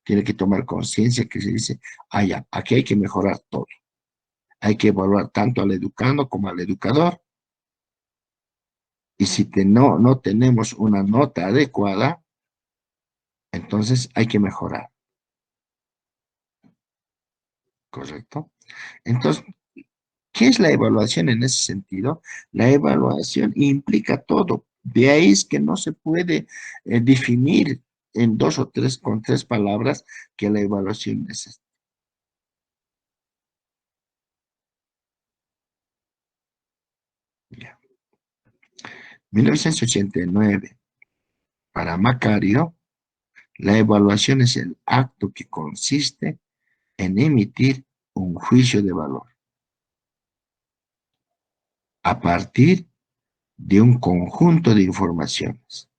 [SPEAKER 1] tiene que tomar conciencia que se dice, ah, ya, aquí hay que mejorar todo. Hay que evaluar tanto al educando como al educador. Y si no tenemos una nota adecuada, entonces hay que mejorar, ¿correcto? Entonces, ¿qué es la evaluación en ese sentido? La evaluación implica todo. De ahí es que no se puede definir en dos o tres, con tres palabras, que la evaluación es esto. Ya. 1989, para Macario, la evaluación es el acto que consiste en emitir un juicio de valor a partir de un conjunto de informaciones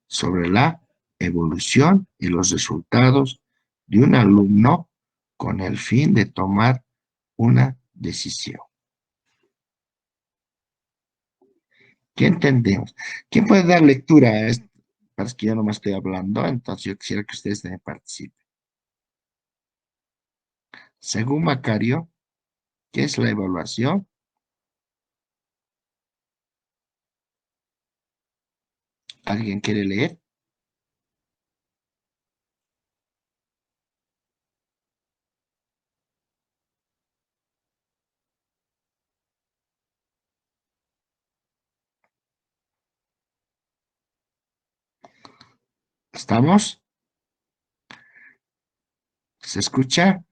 [SPEAKER 1] sobre la evolución y los resultados de un alumno con el fin de tomar una decisión. ¿Qué entendemos? ¿Quién puede dar lectura a esto? Parece que yo no me estoy hablando, entonces yo quisiera que ustedes también participen. Según Macario, ¿qué es la evaluación? ¿Alguien quiere leer? ¿Estamos? ¿Se escucha?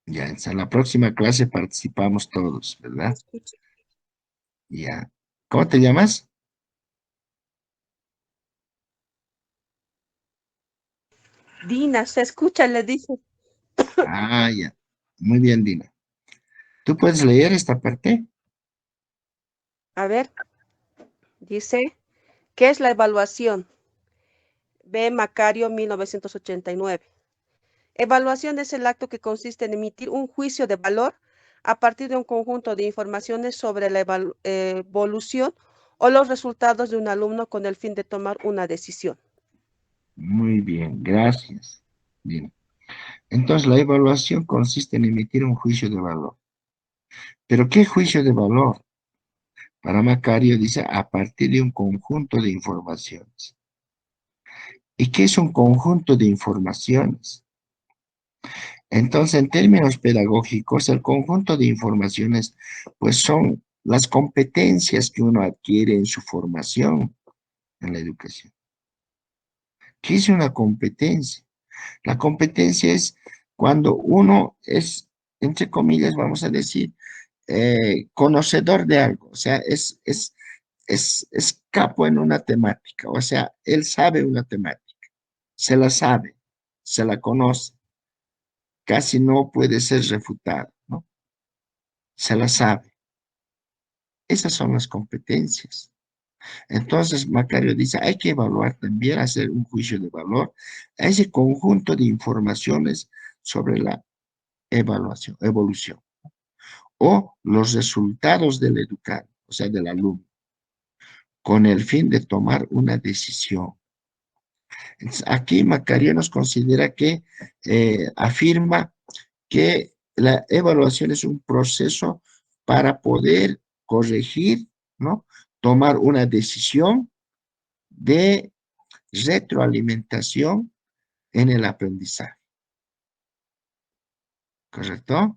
[SPEAKER 1] Ya, en la próxima clase participamos todos, ¿verdad?
[SPEAKER 5] Escucha.
[SPEAKER 1] Ya. ¿Cómo te llamas?
[SPEAKER 5] Dina, se escucha, le dice.
[SPEAKER 1] Ah, ya. Muy bien, Dina. ¿Tú puedes leer esta parte?
[SPEAKER 5] A ver, dice, ¿qué es la evaluación? B. Macario, 1989. Evaluación es el acto que consiste en emitir un juicio de valor a partir de un conjunto de informaciones sobre la evolución o los resultados de un alumno con el fin de tomar una decisión.
[SPEAKER 1] Muy bien, gracias. Dina. Entonces, la evaluación consiste en emitir un juicio de valor. ¿Pero qué juicio de valor? Para Macario dice a partir de un conjunto de informaciones. ¿Y qué es un conjunto de informaciones? Entonces, en términos pedagógicos, el conjunto de informaciones, pues son las competencias que uno adquiere en su formación en la educación. ¿Qué es una competencia? La competencia es cuando uno es, entre comillas, vamos a decir, conocedor de algo, o sea, es capo en una temática, o sea, él sabe una temática, se la sabe, se la conoce, casi no puede ser refutado, ¿no? Se la sabe. Esas son las competencias. Entonces, Macario dice, hay que evaluar también, hacer un juicio de valor a ese conjunto de informaciones sobre la evolución, o los resultados del educando, o sea, del alumno, con el fin de tomar una decisión. Entonces, aquí Macario nos considera que afirma que la evaluación es un proceso para poder corregir, ¿no? Tomar una decisión de retroalimentación en el aprendizaje. ¿Correcto?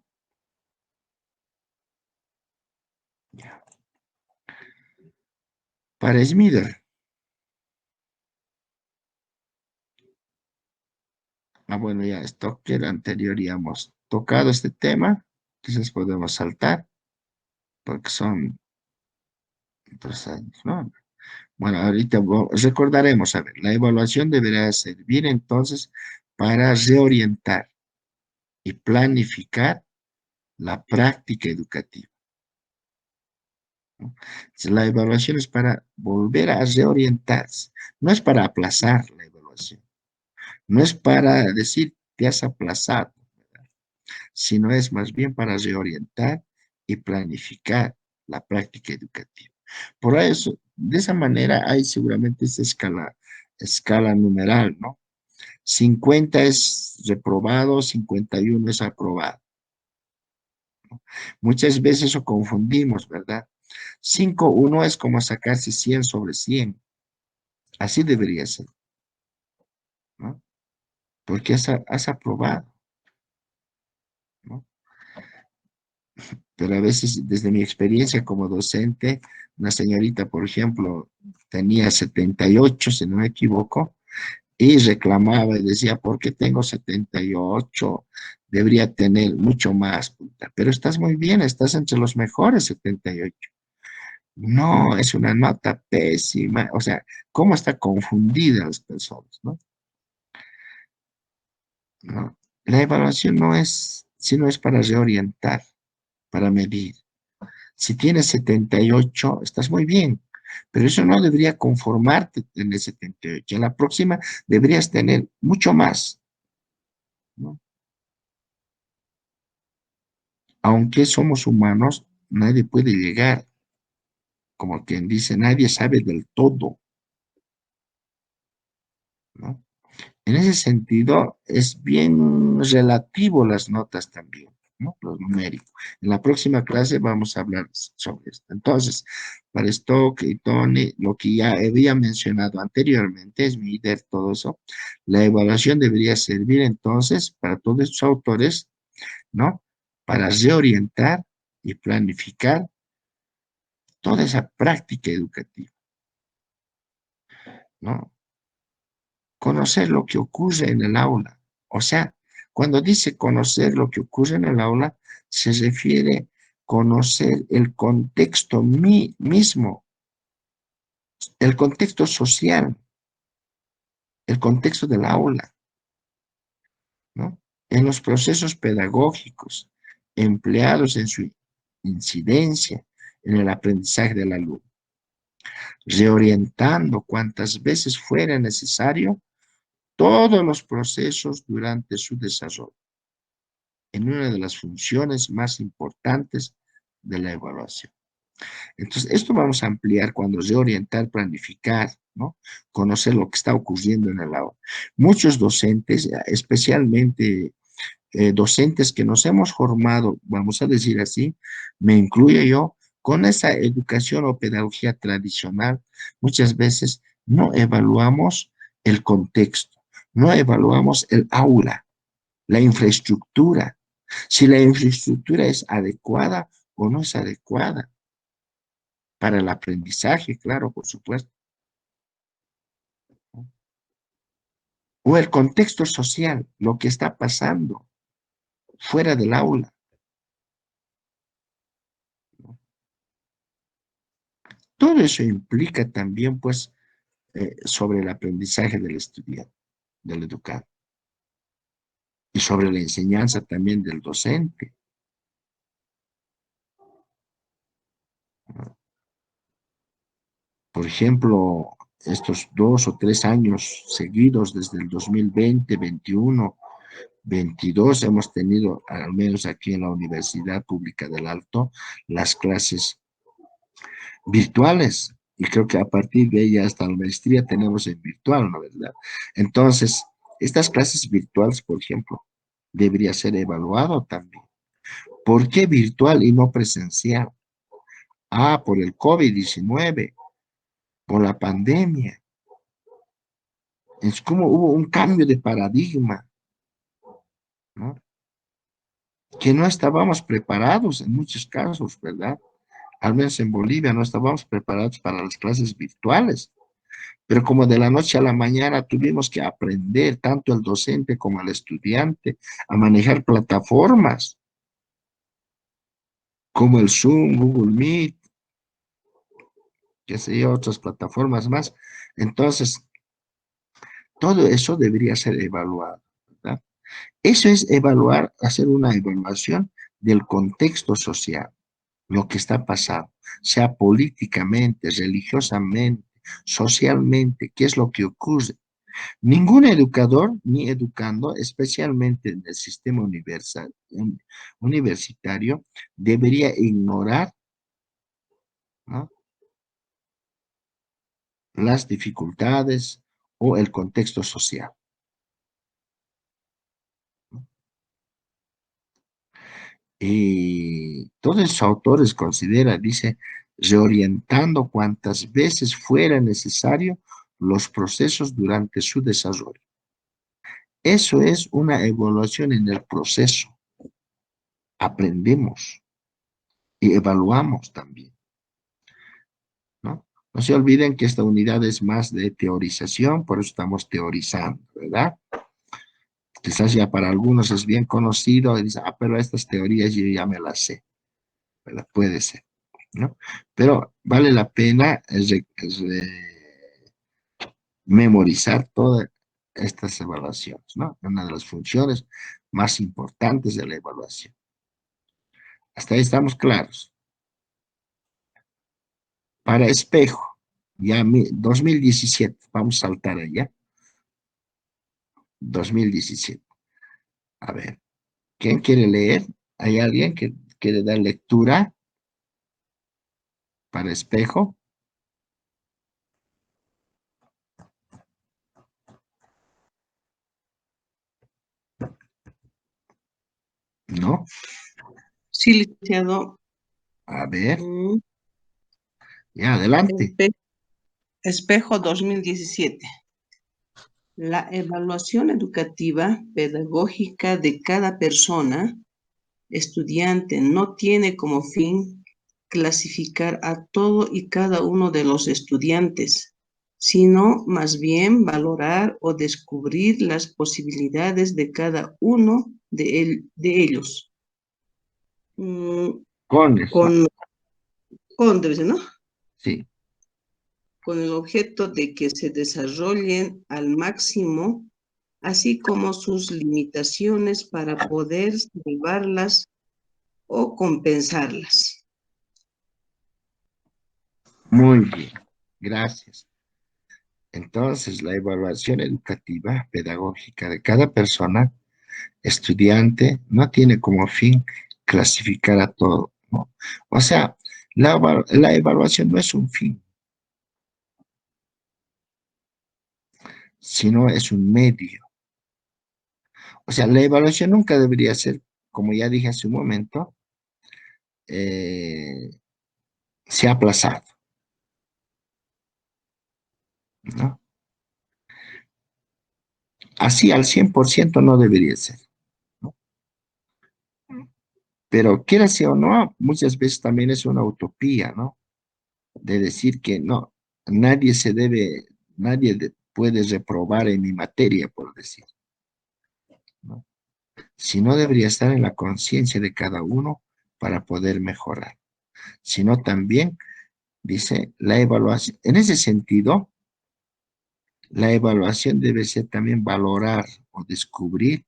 [SPEAKER 1] Ya. Para Smither. Bueno, ya Stoker anterior ya hemos tocado este tema, entonces podemos saltar porque son 3 años, ¿no? Bueno, ahorita recordaremos, a ver, la evaluación deberá servir entonces para reorientar y planificar la práctica educativa, ¿no? La evaluación es para volver a reorientarse, no es para aplazar la evaluación, no es para decir te has aplazado, sino es más bien para reorientar y planificar la práctica educativa. Por eso, de esa manera hay seguramente esa escala numeral, ¿no? 50 es reprobado, 51 es aprobado. Muchas veces eso confundimos, ¿verdad? 5-1 es como sacarse 100 sobre 100. Así debería ser, ¿no? Porque has aprobado, ¿no? Pero a veces, desde mi experiencia como docente, una señorita, por ejemplo, tenía 78, si no me equivoco, y reclamaba y decía, ¿por qué tengo 78? Debería tener mucho más, puta. Pero estás muy bien, estás entre los mejores 78. No, es una nota pésima. O sea, ¿cómo está confundida las personas, no? ¿No? La evaluación no es, sino es para reorientar, para medir. Si tienes 78, estás muy bien, pero eso no debería conformarte en el 78. En la próxima deberías tener mucho más, ¿no? Aunque somos humanos, nadie puede llegar, como quien dice, nadie sabe del todo, ¿no? En ese sentido, es bien relativo las notas también, ¿no? Los numéricos. En la próxima clase vamos a hablar sobre esto. Entonces, para Stock y Tony, lo que ya había mencionado anteriormente, es Mider, todo eso, la evaluación debería servir entonces para todos estos autores, ¿no? Para reorientar y planificar toda esa práctica educativa, ¿no? Conocer lo que ocurre en el aula. O sea, cuando dice conocer lo que ocurre en el aula, se refiere conocer el contexto mismo, el contexto social, el contexto del aula, ¿no? En los procesos pedagógicos empleados en su incidencia en el aprendizaje del alumno, reorientando cuantas veces fuera necesario todos los procesos durante su desarrollo, en una de las funciones más importantes de la evaluación. Entonces, esto vamos a ampliar cuando reorientar, planificar, ¿no? Conocer lo que está ocurriendo en el aula. Muchos docentes, especialmente docentes que nos hemos formado, vamos a decir así, me incluyo yo, con esa educación o pedagogía tradicional, muchas veces no evaluamos el contexto, no evaluamos el aula, la infraestructura, si la infraestructura es adecuada o no es adecuada para el aprendizaje, claro, por supuesto. O el contexto social, lo que está pasando fuera del aula. Todo eso implica también, pues, sobre el aprendizaje del estudiante, del educado. Y sobre la enseñanza también del docente. Por ejemplo, estos 2 o 3 años seguidos, desde el 2020, 21, 22, hemos tenido, al menos aquí en la Universidad Pública del Alto, las clases virtuales. Y creo que a partir de ella hasta la maestría tenemos en virtual, ¿no es verdad? Entonces, estas clases virtuales, por ejemplo, debería ser evaluado también. ¿Por qué virtual y no presencial? Ah, por el COVID-19, por la pandemia. Es como hubo un cambio de paradigma, ¿no? Que no estábamos preparados en muchos casos, ¿verdad? Al menos en Bolivia no estábamos preparados para las clases virtuales. Pero como de la noche a la mañana tuvimos que aprender, tanto el docente como el estudiante, a manejar plataformas como el Zoom, Google Meet, qué sé yo, otras plataformas más. Entonces, todo eso debería ser evaluado, ¿verdad? Eso es evaluar, hacer una evaluación del contexto social, lo que está pasando, sea políticamente, religiosamente, socialmente, qué es lo que ocurre. Ningún educador ni educando, especialmente en el sistema universitario, debería ignorar, ¿no?, las dificultades o el contexto social. Y todos esos autores consideran, dice, reorientando cuantas veces fuera necesario los procesos durante su desarrollo. Eso es una evaluación en el proceso. Aprendemos y evaluamos también, ¿no? No se olviden que esta unidad es más de teorización, por eso estamos teorizando, ¿verdad? Quizás ya para algunos es bien conocido y dicen, ah, pero estas teorías yo ya me las sé, ¿verdad? Puede ser, ¿no? Pero vale la pena memorizar todas estas evaluaciones, ¿no? Una de las funciones más importantes de la evaluación. Hasta ahí estamos claros. Para espejo, ya 2017, vamos a saltar allá. 2017. A ver, ¿quién quiere leer? ¿Hay alguien que quiere dar lectura para espejo? ¿No?
[SPEAKER 6] Sí, licenciado.
[SPEAKER 1] A ver,
[SPEAKER 6] Mm,
[SPEAKER 1] ya, adelante.
[SPEAKER 6] Espejo 2017. La evaluación educativa pedagógica de cada persona, estudiante, no tiene como fin clasificar a todo y cada uno de los estudiantes, sino más bien valorar o descubrir las posibilidades de cada uno de ellos.
[SPEAKER 1] eso,
[SPEAKER 6] con debe ser, ¿no?
[SPEAKER 1] sí.
[SPEAKER 6] Con el objeto de que se desarrollen al máximo, así como sus limitaciones para poder salvarlas o compensarlas.
[SPEAKER 1] Muy bien, gracias. Entonces, la evaluación educativa, pedagógica de cada persona, estudiante, no tiene como fin clasificar a todo, ¿no? O sea, la evaluación no es un fin, sino es un medio. O sea, la evaluación nunca debería ser, como ya dije hace un momento, eh, se ha aplazado, ¿no? Así al 100% no debería ser, ¿no? Pero quiera sea o no, muchas veces también es una utopía, ¿no? De decir que no, nadie puede reprobar en mi materia, por decir, ¿no? Sino debería estar en la conciencia de cada uno para poder mejorar. Sino también, dice, la evaluación. En ese sentido, la evaluación debe ser también valorar o descubrir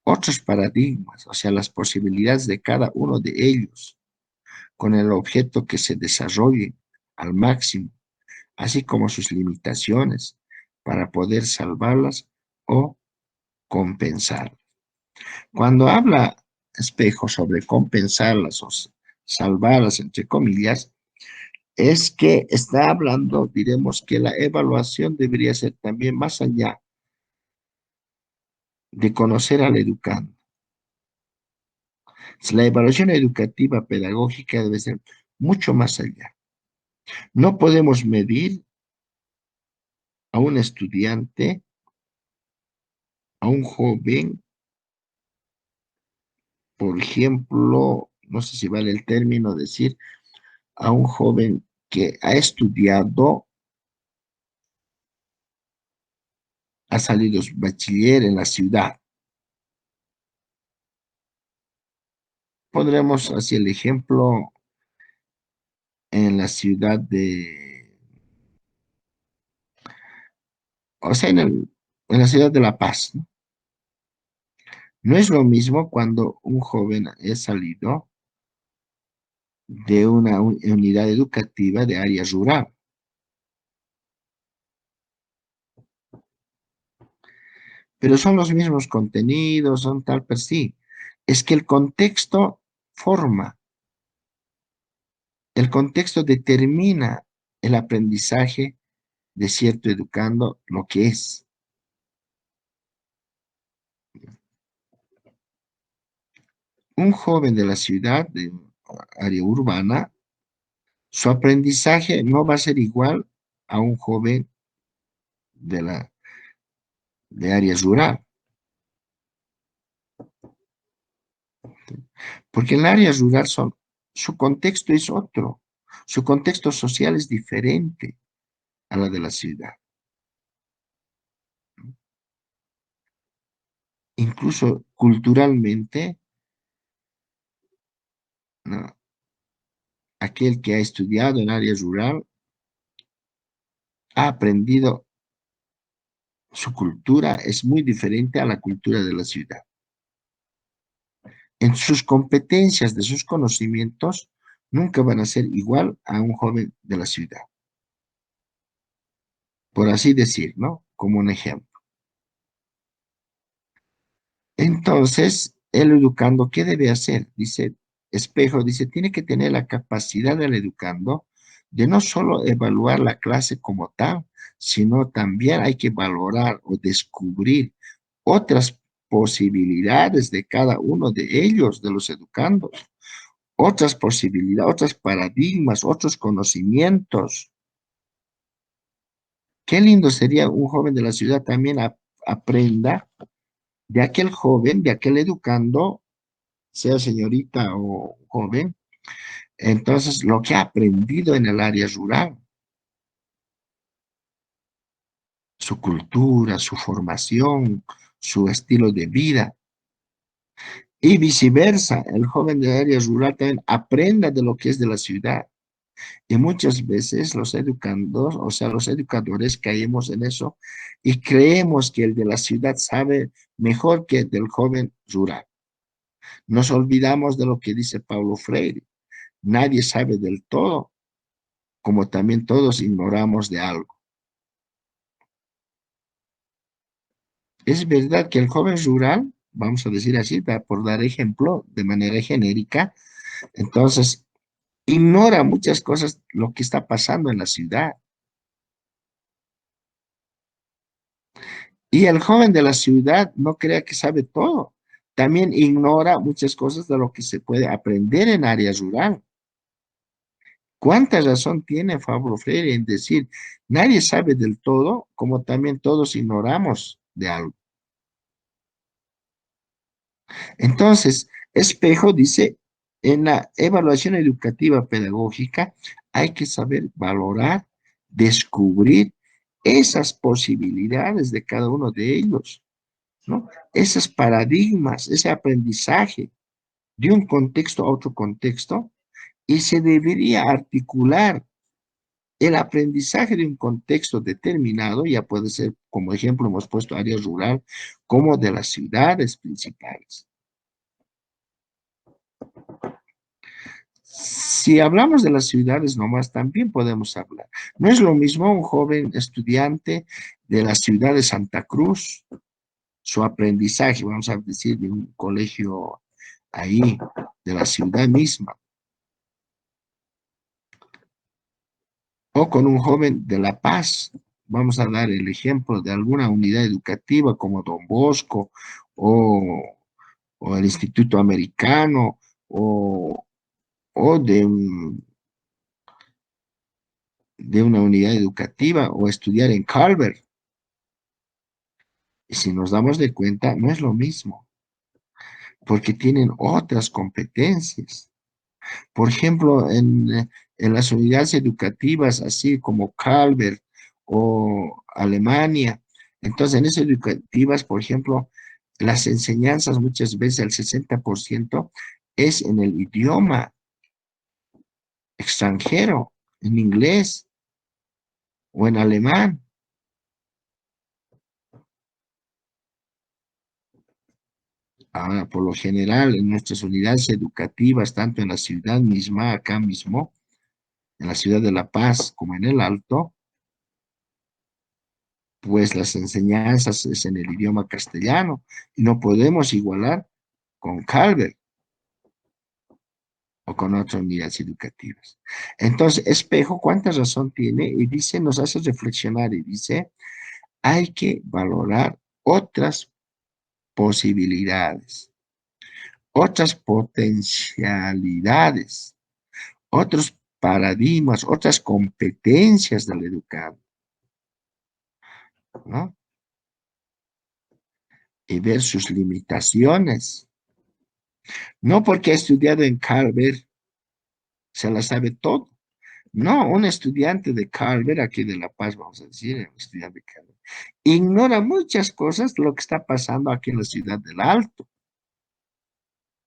[SPEAKER 1] otros paradigmas, o sea, las posibilidades de cada uno de ellos, con el objeto que se desarrolle al máximo, así como sus limitaciones, para poder salvarlas o compensarlas. Cuando habla Espejo sobre compensarlas o salvarlas, entre comillas, es que está hablando, diremos que la evaluación debería ser también más allá de conocer al educando. La evaluación educativa pedagógica debe ser mucho más allá. No podemos medir a un estudiante, a un joven, por ejemplo, no sé si vale el término decir, a un joven que ha estudiado, ha salido bachiller en la ciudad. Pondremos así el ejemplo en la ciudad o sea, en la ciudad de La Paz, ¿no? No es lo mismo cuando un joven es salido de una unidad educativa de área rural. Pero son los mismos contenidos, son tal, pero sí. Es que el contexto forma, el contexto determina el aprendizaje de cierto educando, lo que es. Un joven de la ciudad, de área urbana, su aprendizaje no va a ser igual a un joven de área rural. Porque en el área rural su contexto es otro, su contexto social es diferente a la de la ciudad. Incluso culturalmente, ¿no? Aquel que ha estudiado en área rural ha aprendido, su cultura es muy diferente a la cultura de la ciudad. En sus competencias, de sus conocimientos, nunca van a ser igual a un joven de la ciudad. Por así decir, ¿no? Como un ejemplo. Entonces, el educando, ¿qué debe hacer? Dice Espejo, dice, tiene que tener la capacidad del educando de no solo evaluar la clase como tal, sino también hay que valorar o descubrir otras posibilidades de cada uno de ellos, de los educandos, otras posibilidades, otros paradigmas, otros conocimientos. Qué lindo sería un joven de la ciudad también aprenda de aquel joven, de aquel educando, sea señorita o joven, entonces lo que ha aprendido en el área rural, su cultura, su formación, su estilo de vida. Y viceversa, el joven de área rural también aprenda de lo que es de la ciudad. Y muchas veces los educandos, o sea, los educadores caemos en eso y creemos que el de la ciudad sabe mejor que el del joven rural. Nos olvidamos de lo que dice Paulo Freire. Nadie sabe del todo, como también todos ignoramos de algo. Es verdad que el joven rural, vamos a decir así, por dar ejemplo de manera genérica, entonces ignora muchas cosas, lo que está pasando en la ciudad. Y el joven de la ciudad no crea que sabe todo. También ignora muchas cosas de lo que se puede aprender en área rural. ¿Cuánta razón tiene Pablo Freire en decir, nadie sabe del todo, como también todos ignoramos de algo? Entonces, Espejo dice, en la evaluación educativa pedagógica hay que saber valorar, descubrir esas posibilidades de cada uno de ellos, ¿no? Esos paradigmas, ese aprendizaje de un contexto a otro contexto, y se debería articular el aprendizaje de un contexto determinado, ya puede ser, como ejemplo, hemos puesto área rural, como de las ciudades principales. Si hablamos de las ciudades nomás, también podemos hablar. No es lo mismo un joven estudiante de la ciudad de Santa Cruz, su aprendizaje, vamos a decir, de un colegio ahí, de la ciudad misma, o con un joven de La Paz. Vamos a dar el ejemplo de alguna unidad educativa como Don Bosco o, o el Instituto Americano o de una unidad educativa o estudiar en Calvert. Y si nos damos de cuenta, no es lo mismo, porque tienen otras competencias. Por ejemplo, en las unidades educativas, así como Calvert o Alemania, entonces en esas educativas, por ejemplo, las enseñanzas muchas veces el 60% es en el idioma extranjero, en inglés o en alemán. Ahora, por lo general, en nuestras unidades educativas, tanto en la ciudad misma, acá mismo, en la ciudad de La Paz como en el Alto, pues las enseñanzas es en el idioma castellano y no podemos igualar con Calvert o con otras unidades educativas. Entonces, Espejo, ¿cuánta razón tiene? Y dice, nos hace reflexionar y dice, hay que valorar otras posibilidades, otras potencialidades, otros paradigmas, otras competencias del educado, ¿no? Y ver sus limitaciones. No porque ha estudiado en Calvert se la sabe todo. No, un estudiante de Calvert, aquí de La Paz, vamos a decir, un estudiante de Calvert, ignora muchas cosas de lo que está pasando aquí en la ciudad del Alto,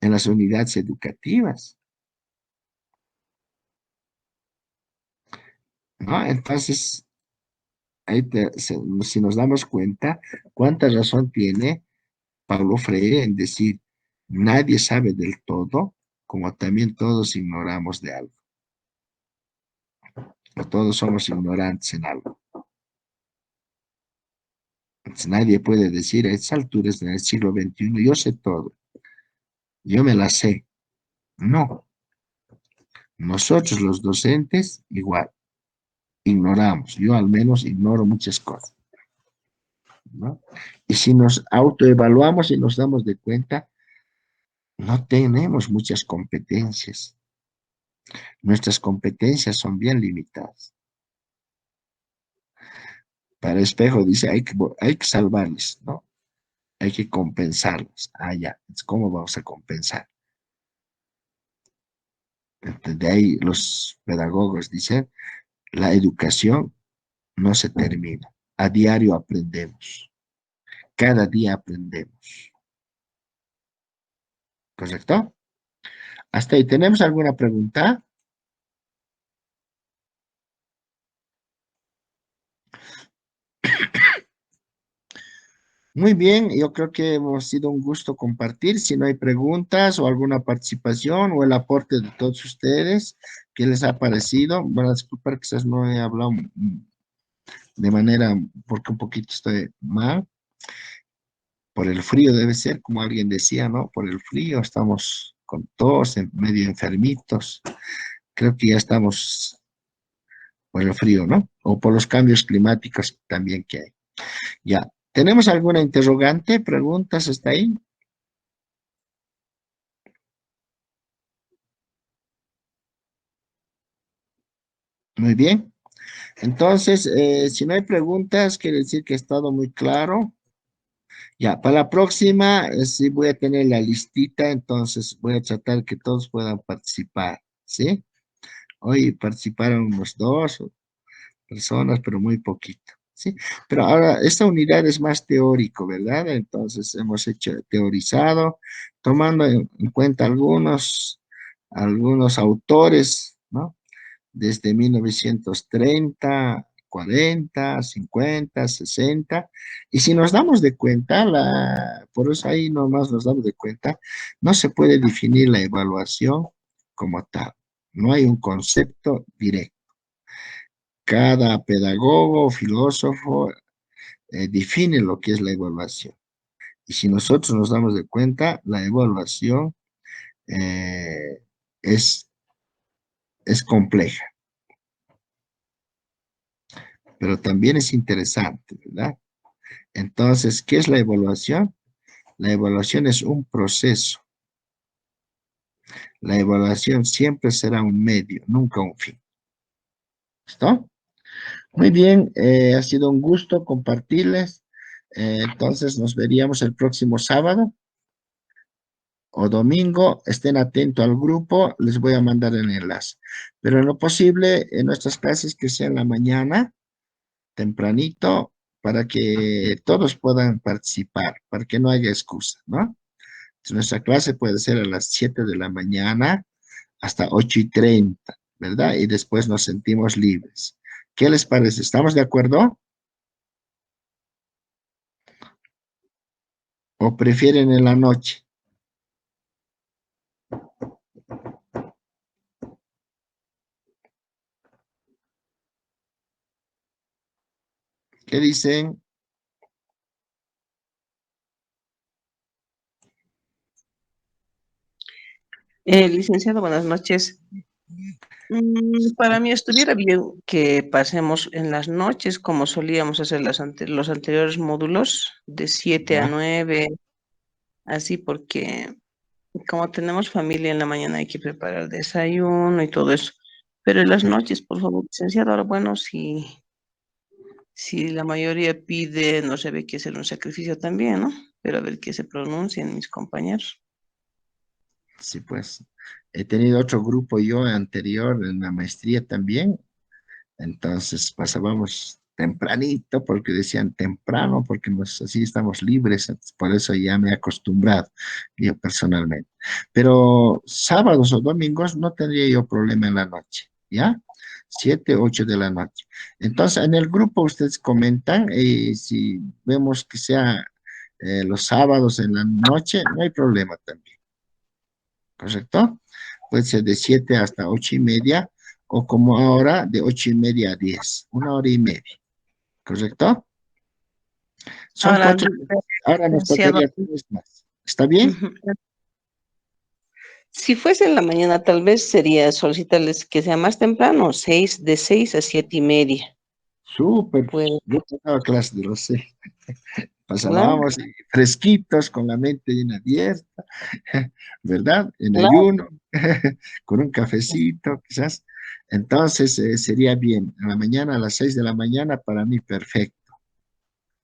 [SPEAKER 1] en las unidades educativas, ¿no? Entonces, si nos damos cuenta, cuánta razón tiene Paulo Freire en decir, nadie sabe del todo, como también todos ignoramos de algo, o todos somos ignorantes en algo. Entonces, nadie puede decir a estas alturas en el siglo XXI, yo sé todo, yo me la sé. No, nosotros los docentes igual, ignoramos, yo al menos ignoro muchas cosas, ¿no? Y si nos autoevaluamos y nos damos de cuenta, no tenemos muchas competencias. Nuestras competencias son bien limitadas. Para Espejo dice, hay que salvarles, ¿no? Hay que compensarlos. Ah, ya, ¿cómo vamos a compensar? De ahí los pedagogos dicen, la educación no se termina. A diario aprendemos. Cada día aprendemos. ¿correcto? Hasta ahí, ¿tenemos alguna pregunta? Muy bien, yo creo que hemos sido un gusto compartir. Si no hay preguntas o alguna participación o el aporte de todos ustedes, ¿qué les ha parecido? Bueno, disculpar, quizás no he hablado de manera, porque un poquito estoy mal. Por el frío debe ser, como alguien decía, ¿no? Por el frío estamos con tos, medio enfermitos. Creo que ya estamos por el frío, ¿no? O por los cambios climáticos también que hay. Ya. ¿Tenemos alguna interrogante, preguntas hasta ahí? Muy bien. Entonces, si no hay preguntas, quiere decir que ha estado muy claro. Ya, para la próxima, sí voy a tener la listita, entonces voy a tratar que todos puedan participar, ¿sí? Hoy participaron unos dos personas, pero muy poquito, ¿sí? Pero ahora, esta unidad es más teórico, ¿verdad? Entonces, hemos hecho teorizado, tomando en cuenta algunos autores, ¿no? Desde 1930, 40, 50, 60. Y si nos damos de cuenta, por eso ahí nomás nos damos de cuenta, no se puede definir la evaluación como tal. No hay un concepto directo. Cada pedagogo o filósofo define lo que es la evaluación. Y si nosotros nos damos de cuenta, la evaluación eh, es, es compleja, pero también es interesante, ¿verdad? Entonces, ¿qué es la evaluación? La evaluación es un proceso. La evaluación siempre será un medio, nunca un fin. ¿Listo? Muy bien, ha sido un gusto compartirles. Entonces, nos veríamos el próximo sábado o domingo. Estén atentos al grupo, les voy a mandar el enlace. Pero en lo posible, en nuestras clases que sea en la mañana, tempranito, para que todos puedan participar, para que no haya excusa, ¿no? Nuestra clase puede ser a las 7 de la mañana hasta 8:30, ¿verdad? Y después nos sentimos libres. ¿Qué les parece? ¿Estamos de acuerdo? ¿O prefieren en la noche? ¿Qué dicen?
[SPEAKER 6] Licenciado, buenas noches. Para mí estuviera bien que pasemos en las noches como solíamos hacer los anteriores módulos, de 7 a
[SPEAKER 1] Ya,
[SPEAKER 6] 9, así porque como tenemos familia en la mañana hay que preparar desayuno y todo eso. Pero en las noches, por favor, licenciado, ahora bueno, si la mayoría pide, no se ve que hacer un sacrificio también, ¿no? Pero a ver qué se pronuncian mis compañeros.
[SPEAKER 1] sí, pues. He tenido otro grupo yo anterior en la maestría también. Entonces pasábamos tempranito porque decían temprano, porque así estamos libres, por eso ya me he acostumbrado yo personalmente. Pero sábados o domingos no tendría yo problema en la noche, ¿ya? 7, 8 de la noche. Entonces, en el grupo ustedes comentan y si vemos que sea los sábados en la noche, no hay problema también, ¿correcto? Puede ser de 7 hasta 8:30 o como ahora de 8:30 a 10, 1 hora y media, ¿correcto? Son
[SPEAKER 6] Ahora,
[SPEAKER 1] 4, ahora nos
[SPEAKER 6] licenciado,
[SPEAKER 1] tocaría 3 más. ¿Está bien?
[SPEAKER 6] ujú, si fuese en la mañana, tal vez sería solicitarles que sea más temprano, de 6 a 7:30.
[SPEAKER 1] Súper.
[SPEAKER 6] Pues,
[SPEAKER 1] Yo pasaba clase de los 6.
[SPEAKER 6] claro,
[SPEAKER 1] Pasábamos fresquitos, con la mente bien abierta, ¿verdad? En
[SPEAKER 6] claro,
[SPEAKER 1] ayuno, con un cafecito, quizás. Entonces, sería bien. En la mañana, a las 6 de la mañana, para mí, perfecto.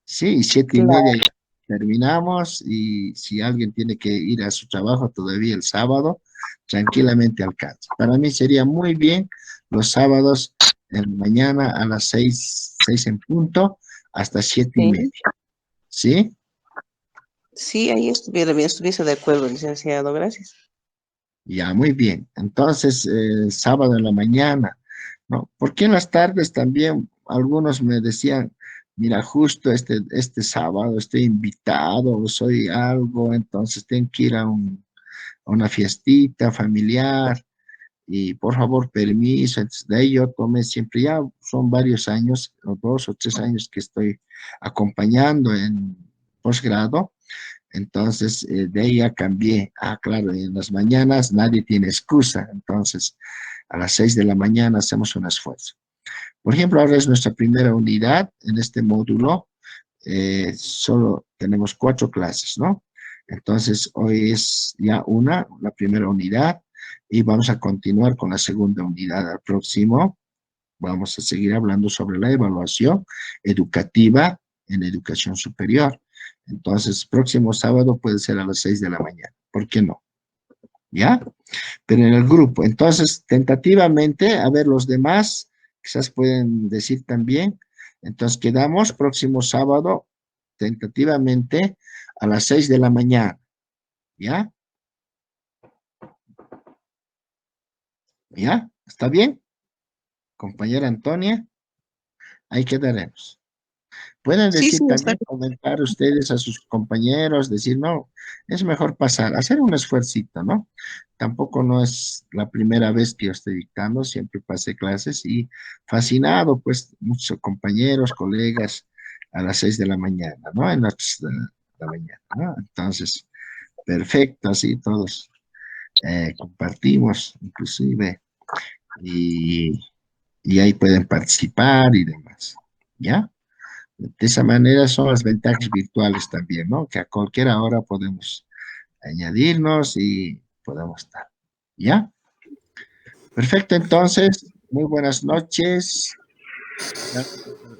[SPEAKER 1] Sí, 7:30
[SPEAKER 6] claro,
[SPEAKER 1] ya terminamos y si alguien tiene que ir a su trabajo todavía el sábado, tranquilamente alcanza. Para mí sería muy bien los sábados en la mañana a las 6 en punto, hasta siete y
[SPEAKER 6] sí.
[SPEAKER 1] media. ¿Sí?
[SPEAKER 6] Sí, ahí estuviera bien, estuviese de acuerdo, licenciado, gracias.
[SPEAKER 1] Ya, muy bien. Entonces, sábado en la mañana, ¿no? Porque en las tardes también algunos me decían, mira, justo este sábado estoy invitado o soy algo, entonces tengo que ir a una fiestita familiar y por favor permiso. Entonces, de ahí yo tomé siempre, ya son varios años, o 2 o 3 años que estoy acompañando en posgrado. Entonces, de ahí ya cambié. Ah, claro, en las mañanas nadie tiene excusa. Entonces, a las 6 de la mañana hacemos un esfuerzo. Por ejemplo, ahora es nuestra primera unidad en este módulo. Solo tenemos 4 clases, ¿no? Entonces, hoy es ya la primera unidad, y vamos a continuar con la segunda unidad. Al próximo, vamos a seguir hablando sobre la evaluación educativa en educación superior. Entonces, próximo sábado puede ser a las 6 de la mañana. ¿Por qué no? ¿Ya? Pero en el grupo. Entonces, tentativamente, a ver, los demás quizás pueden decir también. Entonces, quedamos próximo sábado, tentativamente, a las 6 de la mañana. ¿Ya? ¿Ya? ¿Está bien? Compañera Antonia, ahí quedaremos. Pueden
[SPEAKER 6] Sí,
[SPEAKER 1] decir
[SPEAKER 6] sí, está
[SPEAKER 1] también,
[SPEAKER 6] bien.
[SPEAKER 1] comentar ustedes a sus compañeros, decir, no, es mejor pasar, hacer un esfuercito, ¿no? Tampoco no es la primera vez que yo estoy dictando, siempre pasé clases y fascinado, pues, muchos compañeros, colegas, a las 6 de la mañana, ¿no? En la mañana, ¿no? Entonces, perfecto, así todos compartimos, inclusive, y, y ahí pueden participar y demás, ¿ya? De esa manera son las ventajas virtuales también, ¿no? Que a cualquier hora podemos añadirnos y podemos estar. ¿Ya? Perfecto, entonces, muy buenas noches.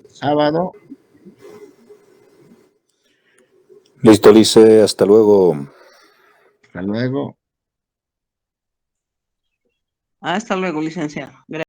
[SPEAKER 1] Sábado.
[SPEAKER 7] Listo, Lice, hasta luego.
[SPEAKER 1] Hasta luego.
[SPEAKER 6] Hasta luego, licenciado. Gracias.